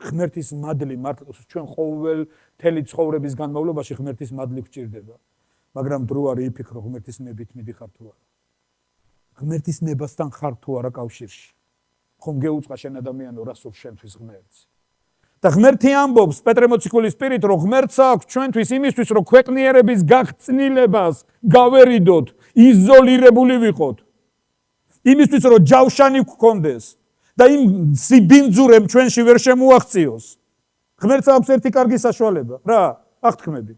ღმერთის მადლი მართლა ჩვენ ყოველ მთელი ცხოვრების განმავლობაში ღმერთის მადლი გვჭირდება. მაგრამ დრო არის იფიქრო ღმერთის ნებით მიდიხარ თუ არა. ღმერთის ნებასთან ხარ თუ არა კავშირში. ხომ გეუწყა შენ ადამიანო რა სურს შენთვის ღმერთს. და ღმერთი ამბობს პეტრე მოციქულის პირით, რომ ღმერთს აქვს ჩვენთვის იმისთვის, რომ ქვეყნიერების გახსნილებას გავერიდოთ, იზოლირებული ვიყოთ. იმისთვის, რომ ჯავშანი გქონდეს და იმ სიბინძურემ ჩვენში ვერ შემოაღწიოს. ღმერთს აქვს ერთი კარგი საშუალება, რა? აღთქმები.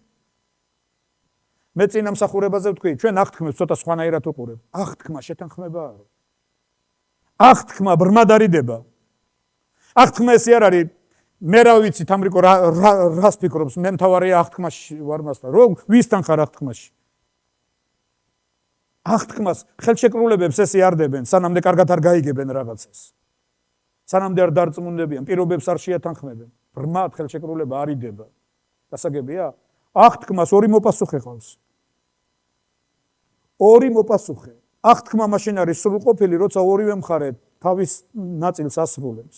მე წინა მსახურებაზე ვთქვი, ჩვენ აღთქმებს ცოტა სხვანაირად უყურებ. აღთქმა შეთანხმება არა. აღთქმა ბრმად არიდება. აღთქმა ესე არ არის. მე რა ვიცი თამრიკო რას ფიქრობს? მე მთავარია აღთქმაში ვარ მასთან. რომ ვისთან ხარ აღთქმაში? აღთქმას ხელშეკრულებებს ესე არდებენ, სანამდე კარგად არ გაიგებენ რაღაცას. სანამდე არ დარწმუნდებიან, პირობებს არ შეათანხმებენ. ბრმად ხელშეკრულება არ იდება. გასაგებია? აღთქმას ორი მოპასუხე ყავს. ორი მოპასუხე. აღთქმა მაშინ არის სრულყოფილი, როცა ორივე მხარე თავის ნაწილს ასრულებს.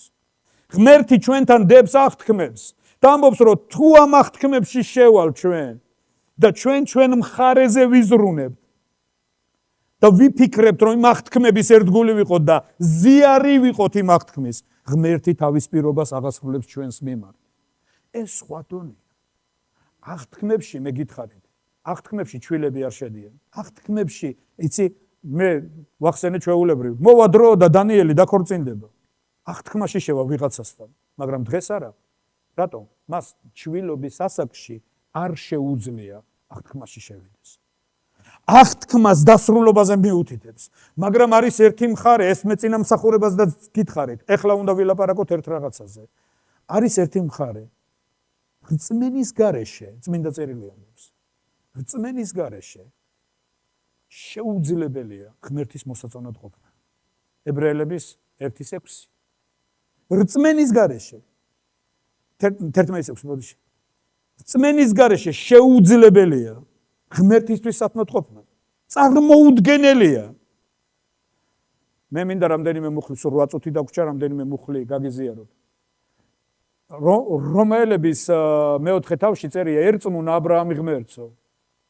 ღმერთი ჩვენთან დებს აღთქმებს და ამბობს, რომ თუ ამ აღთქმებში შევალ ჩვენ და ჩვენ მხარეზე ვიზრუნებთ და ვიფიქრებთ, რომ იმ აღთქმების ერთგული ვიყოთ და ზიარი ვიყოთ იმ აღთქმის, ღმერთი თავის პირობას აღასრულებს ჩვენს მიმართ. ეს სხვა დონეა. აღთქმებში მე გითხარით, აღთქმებში ჩვილები არ შედიან. აღთქმებში, იცი, მე ვახსენე ჩვეულებრივ, მოვა დრო და დანიელი დაქორწინდება. აღთქმაში შევა ვიღაცასთან, მაგრამ დღეს არა. რატომ? მას ჩვილობის ასაკში არ შეუძლია აღთქმაში შევიდეს. აღთქმას დასრულობაზე მიუთითებს, მაგრამ არის ერთი მხარე, ეს მე წინა მსახურებაზეც გითხარით, ეხლა უნდა ვილაპარაკოთ ერთ რაღაცაზე. არის ერთი მხარე. რწმენის გარეშე, წმინდა წერილი ამბობს. რწმენის გარეშე შეუძლებელია ღმერთის მოსაწონად ყოფნა. ებრაელების 1:6. რწმენის გარეშე 11:6 მოდიში. რწმენის გარეშე შეუძლებელია ღმერთისთვის სათნოდ ყოფნა. წარმოუდგენელია. მე მინდა რამდენიმე მუხლის 8 წუთი დაგვრჩა, რამდენიმე მუხლი გაგიზიაროთ. რომაელების მეოთხე თავში წერია, ერწმუნა აბრაამი ღმერთსო.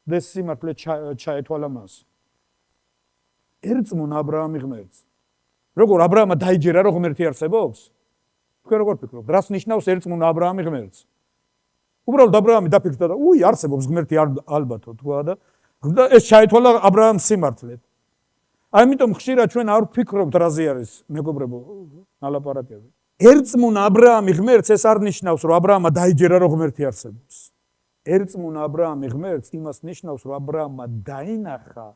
და სიმართლე ჩაეთვალა მას. ერწმუნა აბრაამი ღმერთს. როგორ აბრაამა დაიჯერა, რომ ღმერთი არსებობს? თქვენ როგორ ფიქრობთ? რას ნიშნავს ერწმუნა ა ブラ ამი ღმერთს? უბრალოდ ა ブラ ამი დაფიქრდა და არსებობს ღმერთი ალბათო თქვა და ეს ჩაითვალა ა ブラ ამს სიმართლედ. ამიტომ ხშირად ჩვენ არ ვფიქრობთ რაზე არის მეგობრებო ნალაპარაკები. ერწმუნა ა ブラ ამი ღმერთს ეს არ ნიშნავს რომ ა ブラ ამა დაიჯერა რომ ღმერთი არსებობს. ერწმუნა ა ブラ ამი ღმერთს იმას ნიშნავს რომ ა ブラ ამა დაინახა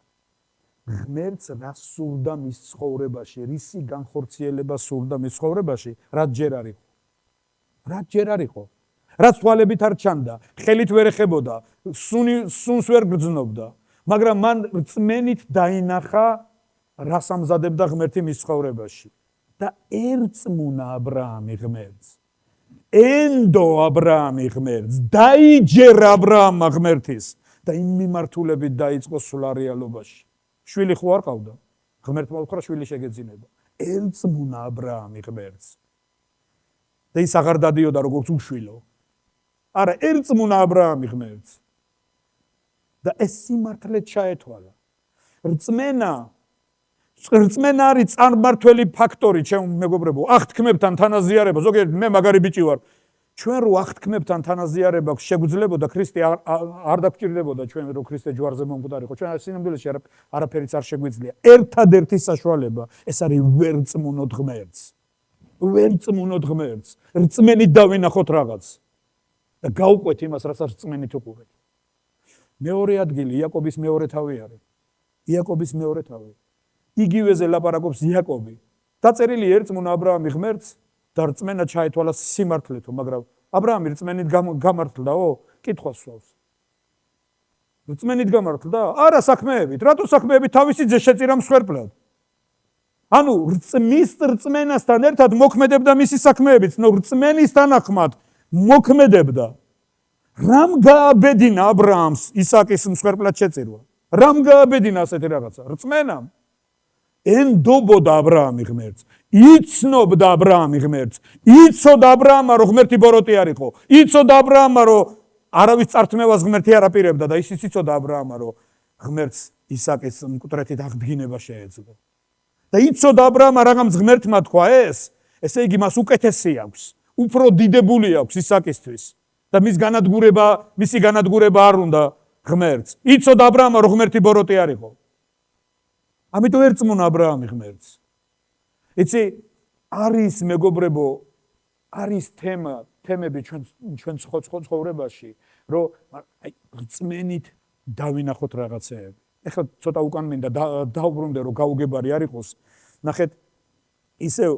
ღმერთს რა სურდა მის ცხოვრებაში, რისი განხორციელება სურდა მის ცხოვრებაში, რაც ჯერ არ იყო. რაც თვალებით არ ჩანდა, ხელით ვერ ეხებოდა, სუნს ვერ გრძნობდა, მაგრამ მან რწმენით დაინახა რას ამზადებდა ღმერთი მის ცხოვრებაში და ერწმუნა ა ブラ ამი ღმერთს. ენდო ა ブラ ამი ღმერთს, დაიჯერა ა ブラ ამა ღმერთის და იმ მიმართულებით დაიწყო სულა რეალობაში. შვილი ხო არ ყავდა? ღმერთმა უთხრა შვილი შეგეძინება. ერწმუნა ა ブラ ამი ღმერთს. და ის აღარ დადიოდა როგორც უშვილო. არა, ერწმუნა ა ブラ ამი ღმერთს. და ეს სიმართლე ჩაეთვალა. რწმენა არის წარმმართველი ფაქტორი, ჩემ მეგობრებო, აღთქმებთან თანაზიარება, ზოგიერთ მე მაგარი ბიჭი ვარ. ჩვენ რო აღთქმებთან თანაზიარება შეგვძლებოდა, ქრისტე არ დაგჭირდებოდა ჩვენ რო ქრისტე ჯვარზე მომკვდარიყო. ჩვენ სინამდვილეში არაფერიც არ შეგვიძლია. ერთადერთი საშუალება ეს არის ვერწმუნოთ ღმერთს. ვერწმუნოთ ღმერთს. რწმენით დავინახოთ რაღაც. და გავყვეთ იმას, რასაც რწმენით უყურეთ. მეორე ადგილი იაკობის მეორე თავი არის. იაკობის მეორე თავი. იგივეზე ლაპარაკობს იაკობი. დაწერილი ერწმუნა ა ブラ ამი ღმერთს და რწმენა ჩაითვალა სიმართლეთო, მაგრამ ა ブラ ამი რწმენით გამართლდაო? კითხვას სვავს. რწმენით გამართლდა? არა, საქმეებით. რატო საქმეებით თავისი ძე შეწირა მსხვერპლად? ანუ მის რწმენასთან ერთად მოქმედებდა მისი საქმეებიც, რწმენის თანახმად მოქმედებდა. რამ გააბედინა ა ブラ ამს ისააკის მსხვერპლად შეწირვა? რამ გააბედინა ასეთი რაღაცა? რწმენამ. ენდობოდა ა ブラ ამი ღმერთს. იცნობდა ა ブラ ამი ღმერთს. იცოდა ა ブラ ამა რომ ღმერთი ბოროტი არ იყო. იცოდა ა ブラ ამა რომ არავის წართმევას ღმერთი არ აპირებდა და ისიც იცოდა ა ブラ ამა რომ ღმერთს ისააკის მკვდრეთით აღდგინება შეეძლო. და იცოდა ა ブラ ამა რამაც ღმერთმა თქვა ესე იგი მას უკეთესი აქვს. უფრო დიდებული აქვს ისააკისთვის და მისი განადგურება არ უნდა ღმერთს. იცოდა ა ブラ ამა რომ ღმერთი ბოროტი არ იყო. ამიტომ ერწმუნა ა ブラ ამი ღმერთს. იცი არის მეგობრებო, არის თემები ჩვენ ცხოვრებაში, რომ რწმენით დავინახოთ რაღაცეები. ეხლა ცოტა უკან მინდა დავბრუნდე, რომ გაუგებარი არ იყოს. ნახეთ, ისევ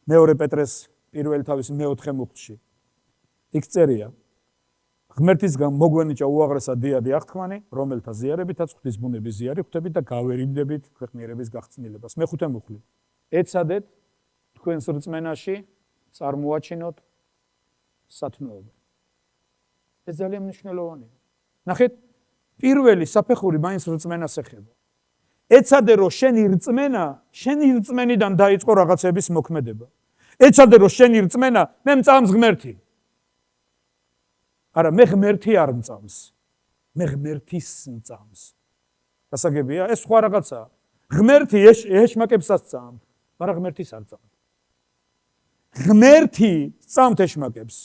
მეორე პეტრეს პირველი თავის მეოთხე მუხტში. იქ წერია: ღმერთისგან მოგვენიჭა უაღრესად დიადი აღთქმანი, რომელთა ზიარებითაც ღვთის ბუნების ზიარი ხვდებით და გავერიდებით ქვეყნიერების გახსნილებას. მეხუთე მუხლი. ეცადეთ თქვენს რწმენაში წარმოაჩინოთ სათნოება. ეს ძალიან მნიშვნელოვანია. ნახეთ, პირველი საფეხური მაინც რწმენას ეხება. ეცადე რომ შენი რწმენიდან დაიწყო რაღაცების მოქმედება. ეცადე რომ შენი რწმენა მე მწამს ღმერთი. არა, მე ღმერთი არ მწამს. მე ღმერთის მწამს. გასაგებია, ეს სხვა რაღაცაა. ღმერთი ეშმაკებსაც წამს, მაგრამ ღმერთის არ წამს. ღმერთი წამთ ეშმაკებს,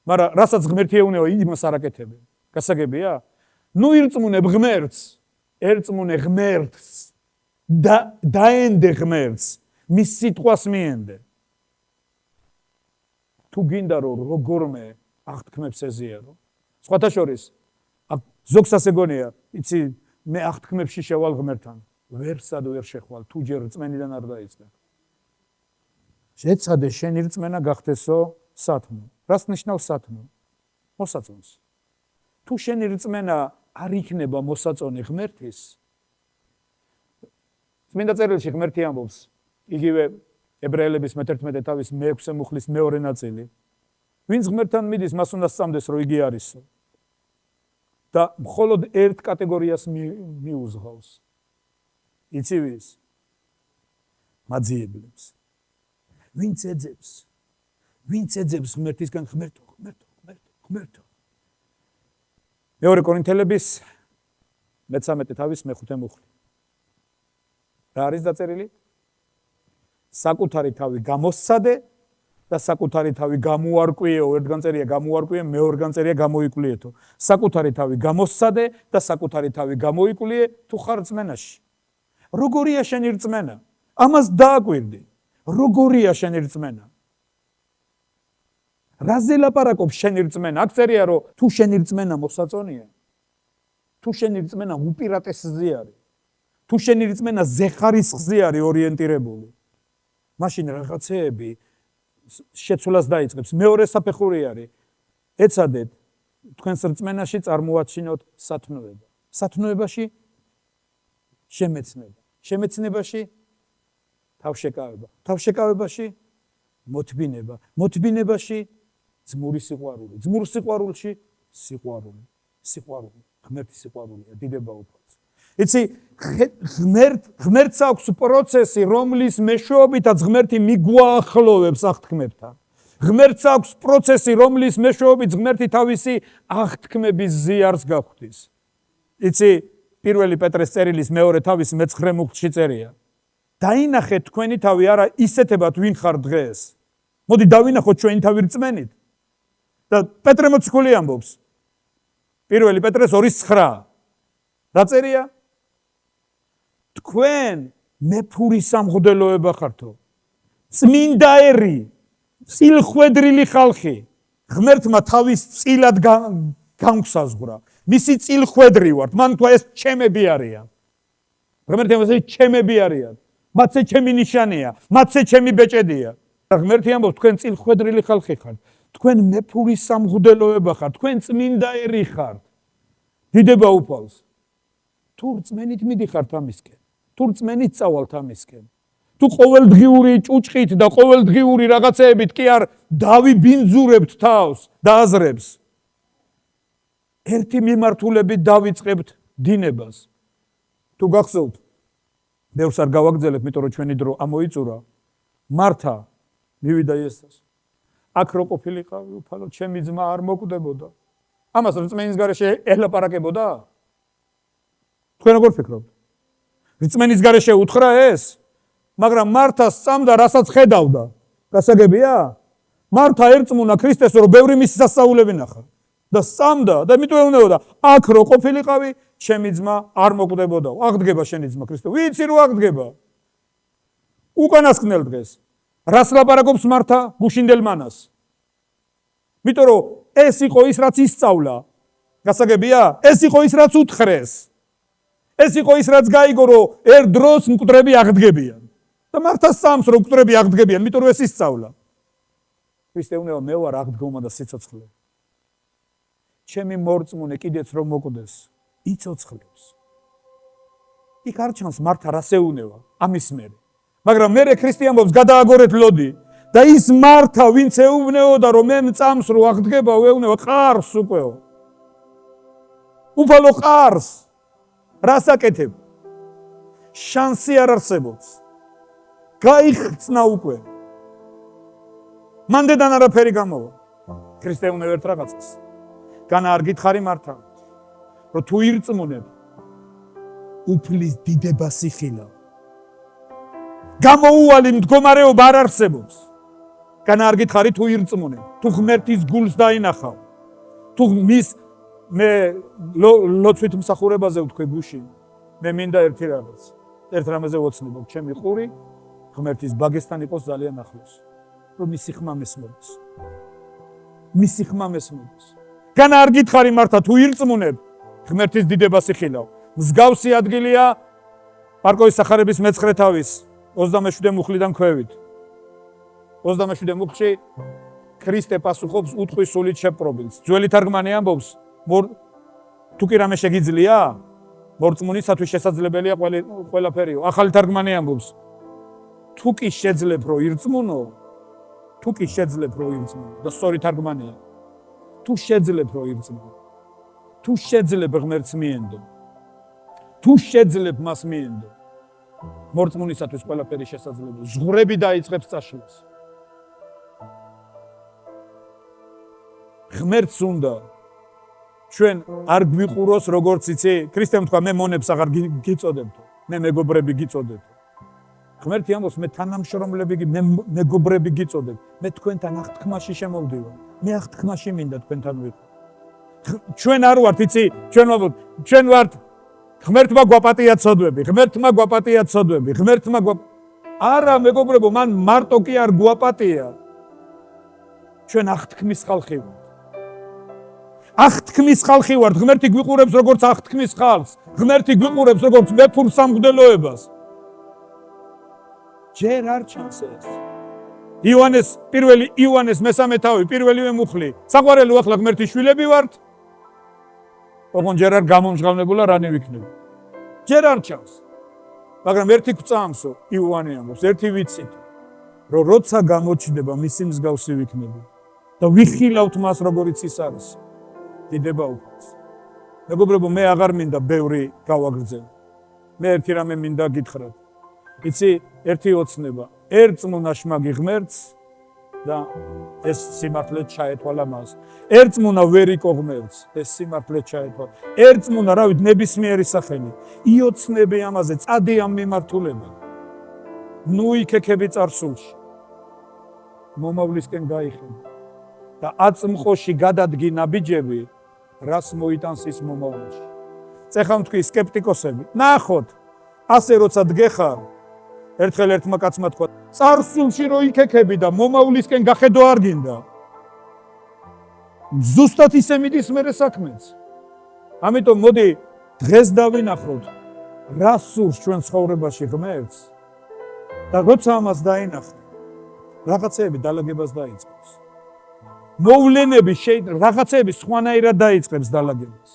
მაგრამ რასაც ღმერთი ეუნეო, იმას არ აკეთებენ. გასაგებია? ნუ ირწმუნებ ღმერთს, ერწმუნე ღმერთს და დაენდე ღმერთს, მის სიტყვას მიენდე. თუ გინდა რომ როგორმე აღთქმებს ეზიარო. სხვათა შორის, ზოგს ასე გონია, იცი, მე აღთქმებში შევალ ღმერთთან. ვერსად ვერ შეხვალ, თუ ჯერ რწმენიდან არ დაიწყე. შეცადე შენი რწმენა გახდესო სათნო. რას ნიშნავს სათნო? მოსაწონს. თუ შენი რწმენა არ იქნება მოსაწონი ღმერთის, წმინდა წერილში ღმერთი ამბობს, იგივე ებრაელების მე-11 თავის მე-6 მუხლის მეორე ნაწილი. ვინც ღმერთთან მიდის, მას უნდა სწამდეს, რომ იგი არისო. და მხოლოდ ერთ კატეგორიას მიუძღავს. იცი ვის? მაძიებლებს. ვინც ეძებს ღმერთისგან ღმერთო. მეორე კორინთელების მე-13 თავის მე-5 მუხლი. რა არის დაწერილი? საკუთარი თავი გამოსცადე და საკუთარი თავი გამოარკვიეო, ერთგან წერია გამოარკვიე, მეორგან წერია გამოიკვლიეთო. საკუთარი თავი გამოსცადე და საკუთარი თავი გამოიკვლიე თუ ხარ რწმენაში. როგორია შენი რწმენა? ამას დააკვირდი. როგორია შენი რწმენა? რაზე ლაპარაკობს შენი რწმენა? აქ წერია რომ თუ შენი რწმენა მოსაწონია, თუ შენი რწმენა უპირატესზე არის, თუ შენი რწმენა ზეხარისხზე არის ორიენტირებული, მაშინ რაღაცეები შეცვლას დაიწყებს. მეორე საფეხური არის ეცადეთ თქვენს რწმენაში წარმოაჩინოთ სათნოება. სათნოებაში შემეცნება. შემეცნებაში თავშეკავება. თავშეკავებაში მოთბინება. მოთბინებაში ძმური სიყვარული. ძმურ სიყვარულში სიყვარული. სიყვარული. ღმერთის სიყვარულია. დიდება უფალს. იცი ღმერთს აქვს პროცესი, რომლის მეშვეობითაც ღმერთი მიგვაახლოვებს აღთქმებთან. ღმერთს აქვს პროცესი, რომლის მეშვეობით ღმერთი თავისი აღთქმების ზიარს გახვდის. იცი პირველი პეტრეს წერილის მეორე თავის მე-9 მუხლში წერია. დაინახეთ თქვენი თავი არა ისეთებად ვინ ხარ დღეს. მოდი დავინახოთ ჩვენი თავი რწმენით. და პეტრე მოციქული ამბობს. პირველი პეტრეს 2:9. რა წერია? თქვენ მეფური სამღვდელოება ხართო. წმინდაერი, წილხვედრილი ხალხი. ღმერთმა თავის წილად გამგსაზღვრა. მისი წილხვედრი ვართ. მან თქვა ეს ჩემები არიან. ღმერთი ამბობს ეს ჩემები არიან. მათზე ჩემი ნიშანია, მათზე ჩემი ბეჭედია. ღმერთი ამბობს თქვენ წილხვედრილი ხალხი ხართ. თქვენ მეფური სამღვდელოება ხართ. თქვენ წმინდაერი ხართ. დიდება უფალს. თუ რწმენით მიდიხართ ამისკენ, თუ რწმენით წავალთ ამისკენ, თუ ყოველდღიური ჭუჭყით და ყოველდღიური რაღაცეებით კი არ დავიბინძურებთ თავს და აზრებს, ერთი მიმართულებით დავიწყებთ დინებას. თუ გახსოვთ, ბევრს არ გავაგრძელებ, იმიტომ რომ ჩვენი დრო ამოიწურა. მართა მივიდა იესოს. აქ რო ყოფილიყავი უფალო, ჩემი ძმა არ მოკვდებოდა. ამას რწმენის გარეშე ელაპარაკებოდა? თქვენ როგორ ფიქრობთ? რწმენის გარეშე უთხრა ეს? მაგრამ მართა სწამდა, რასაც ხედავდა. გასაგებია? მართა ერწმუნა ქრისტეს, რომ ბევრი მისი სასწაულები ნახა. და სწამდა და იმიტომ ეუბნებოდა, აქ რო ყოფილიყავი, ჩემი ძმა არ მოკვდებოდა. აღდგება შენი ძმა ქრისტე. ვიცი რომ აღდგება. უკანასკნელ დღეს. რას ლაპარაკობს მართა გუშინდელ მანას? იმიტომ რომ ეს იყო ის, რაც ისწავლა. გასაგებია? ეს იყო ის, რაც უთხრეს. ეს იყო ის, რაც გაიგო, რომ ერთ დროს მკვდრები აღდგებიან. და მართა სწამს, რომ მკვდრები აღდგებიან, იმიტომ რომ ეს ისწავლა. ქრისტე უნება მე ვარ აღდგომა და სიცოცხლე. ჩემი მორწმუნე კიდეც რომ მოკვდეს, იცოცხლებს. იქ არ ჩანს მართა რას ეუნება ამის მერე. მაგრამ მერე ქრისტე ამბობს გადააგორეთ ლოდი და ის მართა, ვინც ეუბნეოდა, რომ მე მწამს რომ აღდგება, ეუბნება ყარს უკვე. უფალო ყარს. რას აკეთებ? შანსი არ არსებობს. გაიხსნა უკვე. მანდედან არაფერი გამოვა. ქრისტე უნება ერთ რაღაცას. განა არ გითხარი მართა, რომ თუ ირწმუნებ, უფლის დიდება სიხილა. გამოუვალი მდგომარეობა არ არსებობს. განა არ გითხარი თუ ირწმუნებ, თუ ღმერთის გულს დაინახავ, თუ მის მე ლოცვით მსახურებაზე ვთქვი გუშინ, მე მინდა ერთი რაღაც. ერთ რამაზე ვოცნებობ, ჩემი ყური ღმერთის ბაგესთან იყოს ძალიან ახლოს, რომ მისი ხმა მესმოდეს. მისი ხმა მესმოდეს. განა არ გითხარი მართა, თუ ირწმუნებ, ღმერთის დიდება სიხილავ. მსგავსი ადგილია პარკოვის სახარების მე-9 თავის 27 მუხლიდან ქვევით. 27 მუხლში ქრისტე პასუხობს უთხვის სულით შეპყრობილს. ძველი თარგმანი ამბობს, თუ კი რამე შეგიძლია, მორწმუნისათვის შესაძლებელია ყველაფერიო. ახალი თარგმანი ამბობს, თუ კი შეძლებ რომ ირწმუნო, თუ კი შეძლებ რომ ირწმუნო და სწორი თარგმანია. თუ შეძლებ რომ ირწმუნო, თუ შეძლებ ღმერთს მიენდო, თუ შეძლებ მას მიენდო, მორწმუნისათვის ყველაფერი შესაძლებელია. ზღვრები დაიწყებს წაშლას. ღმერთს უნდა ჩვენ არ გვიყუროს როგორც იცი, ქრისტემ თქვა მე მონებს აღარ გიწოდებთ, მე მეგობრები გიწოდებთ. ღმერთი ამბობს, მე თანამშრომლები, მე მეგობრები გიწოდებ, მე თქვენთან აღთქმაში შემოვდივარ, მე აღთქმაში მინდა თქვენთან ვიყო. ჩვენ არ ვართ, იცი, ჩვენ ვართ ღმერთმა გვაპატია ცოდვები, ღმერთმა არა, მეგობრებო, მან მარტო კი არ გვაპატია. ჩვენ აღთქმის ხალხი ვართ. აღთქმის ხალხი ვართ, ღმერთი გვიყურებს როგორც აღთქმის ხალხს, ღმერთი გვიყურებს როგორც მეფურ სამღვდელოებას. ჯერ არ ჩანს ეს. პირველი იოანეს მესამე თავი, პირველივე მუხლი. საყვარელო ახლა ღმერთის შვილები ვართ. ოღონდ ჯერ არ გამომჟღავნებულა რანი ვიქნები. ჯერ არ ჩანს. მაგრამ ერთი გვწამსო, იოანე ამბობს, ერთი ვიცით, რომ როცა გამოჩნდება მისი მსგავსი ვიქნები და ვიხილავთ მას როგორიც ის არის. დიდება უფალს. მეგობრებო, მე აღარ მინდა ბევრი გავაგრძელო. მე ერთი რამე მინდა გითხრათ. იცი, ერთი ოცნება, ერწმუნაშმა გიღმერთს და ეს სიმართლე ჩაეთვალა მას. ერწმუნა ვერ იყო ღმერთს, ეს სიმართლე ჩაეთვალა. ერწმუნა, რავით, ნებისმიერი სახელი. იოცნები ამაზე, წადი ამ მიმართულება. ნუ იქექები წარსულში. მომავლისკენ გაიხედა და აწმყოში გადადგი ნაბიჯები, რას მოიტანს ის მომავალში. წეხა თქვი სკეპტიკოსები, ნახოთ, ასე როცა დგეხარ, ერთხელ ერთმა კაცმა თქვა, წარსულში რო იქექები და მომავლისკენ გახედო არ გინდა. ზუსტად ისე მიდის მერე საქმეც. ამიტომ მოდი დღეს დავინახოთ, რა სურს ჩვენ ცხოვრებაში ღმერთს და როცა ამას დაინახავ, რაღაცეები დალაგებას დაიწყებს. მოვლენები რაღაცეები სხვანაირად დაიწყებს დალაგებას.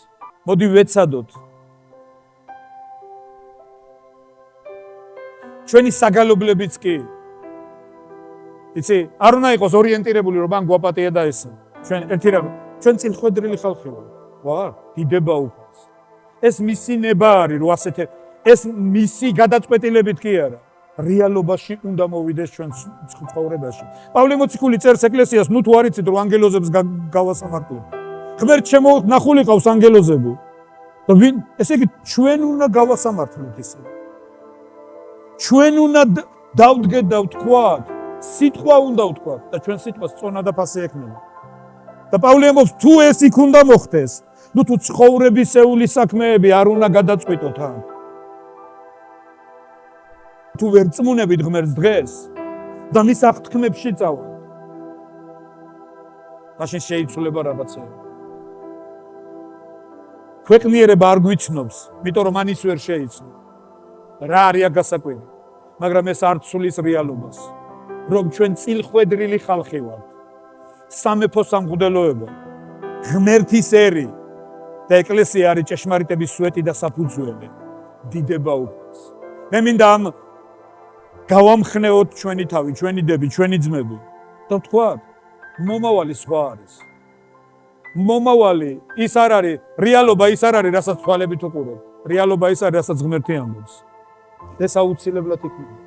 მოდი ვეცადოთ. ჩვენი საგალობლებიც კი. იცი, არ უნდა იყოს ორიენტირებული, რომ მან გვაპატია და ესა. ჩვენ წილხვედრილი ხალხი ვართ. ვარ, დიდება უფალს. ეს მისი ნება არის, რომ ასეთ ეს მისი გადაწყვეტილებით კი არა. რეალობაში უნდა მოვიდეს ჩვენ ცხოვრებაში. პავლე მოციქული წერს ეკლესიას, ნუ თუ არ იცით, რომ ანგელოზებს გავასამართლებ. ღმერთ შემონახული ყავს ანგელოზები. და ვინ? ესე იგი, ჩვენ უნდა გავასამართლოთ ისე. ჩვენ უნდა დავდგეთ და ვთქვათ, სიტყვა უნდა ვთქვათ და ჩვენ სიტყვას წონა და ფასი ექნება. და პავლე ამბობს, თუ ეს იქ უნდა მოხდეს, ნუ თუ ცხოვრებისეული საქმეები არ უნდა გადაწყვიტოთ ამ. თუ ვერ წმუნებით ღმერთს დღეს და მის აღთქმებში წავალ, მაშინ შეიცვლება რაღაცა. ქვეყნიერება არ გვიცნობს, იმიტომ რომ მან ის ვერ შეიცნო. რა არის გასაკვირი, მაგრამ ეს არ ცვლის რეალობას, რომ ჩვენ წილხვედრილი ხალხი ვართ. სამეფო სამღვდელოება, ღმერთის ერი და ეკლესია არის ჭეშმარიტების სვეტი და საფუძველი. დიდება უფალს. მე მინდა ამ გავამხნეოთ ჩვენი თავი, ჩვენი დები, ჩვენი ძმები და ვთქვათ, მომავალი სხვა არის. მომავალი ის არ არის, რეალობა ის არ არის, რასაც თვალებით უყურებ. რეალობა ის არის, რასაც ღმერთი ამბობს. ეს აუცილებლად იქნება.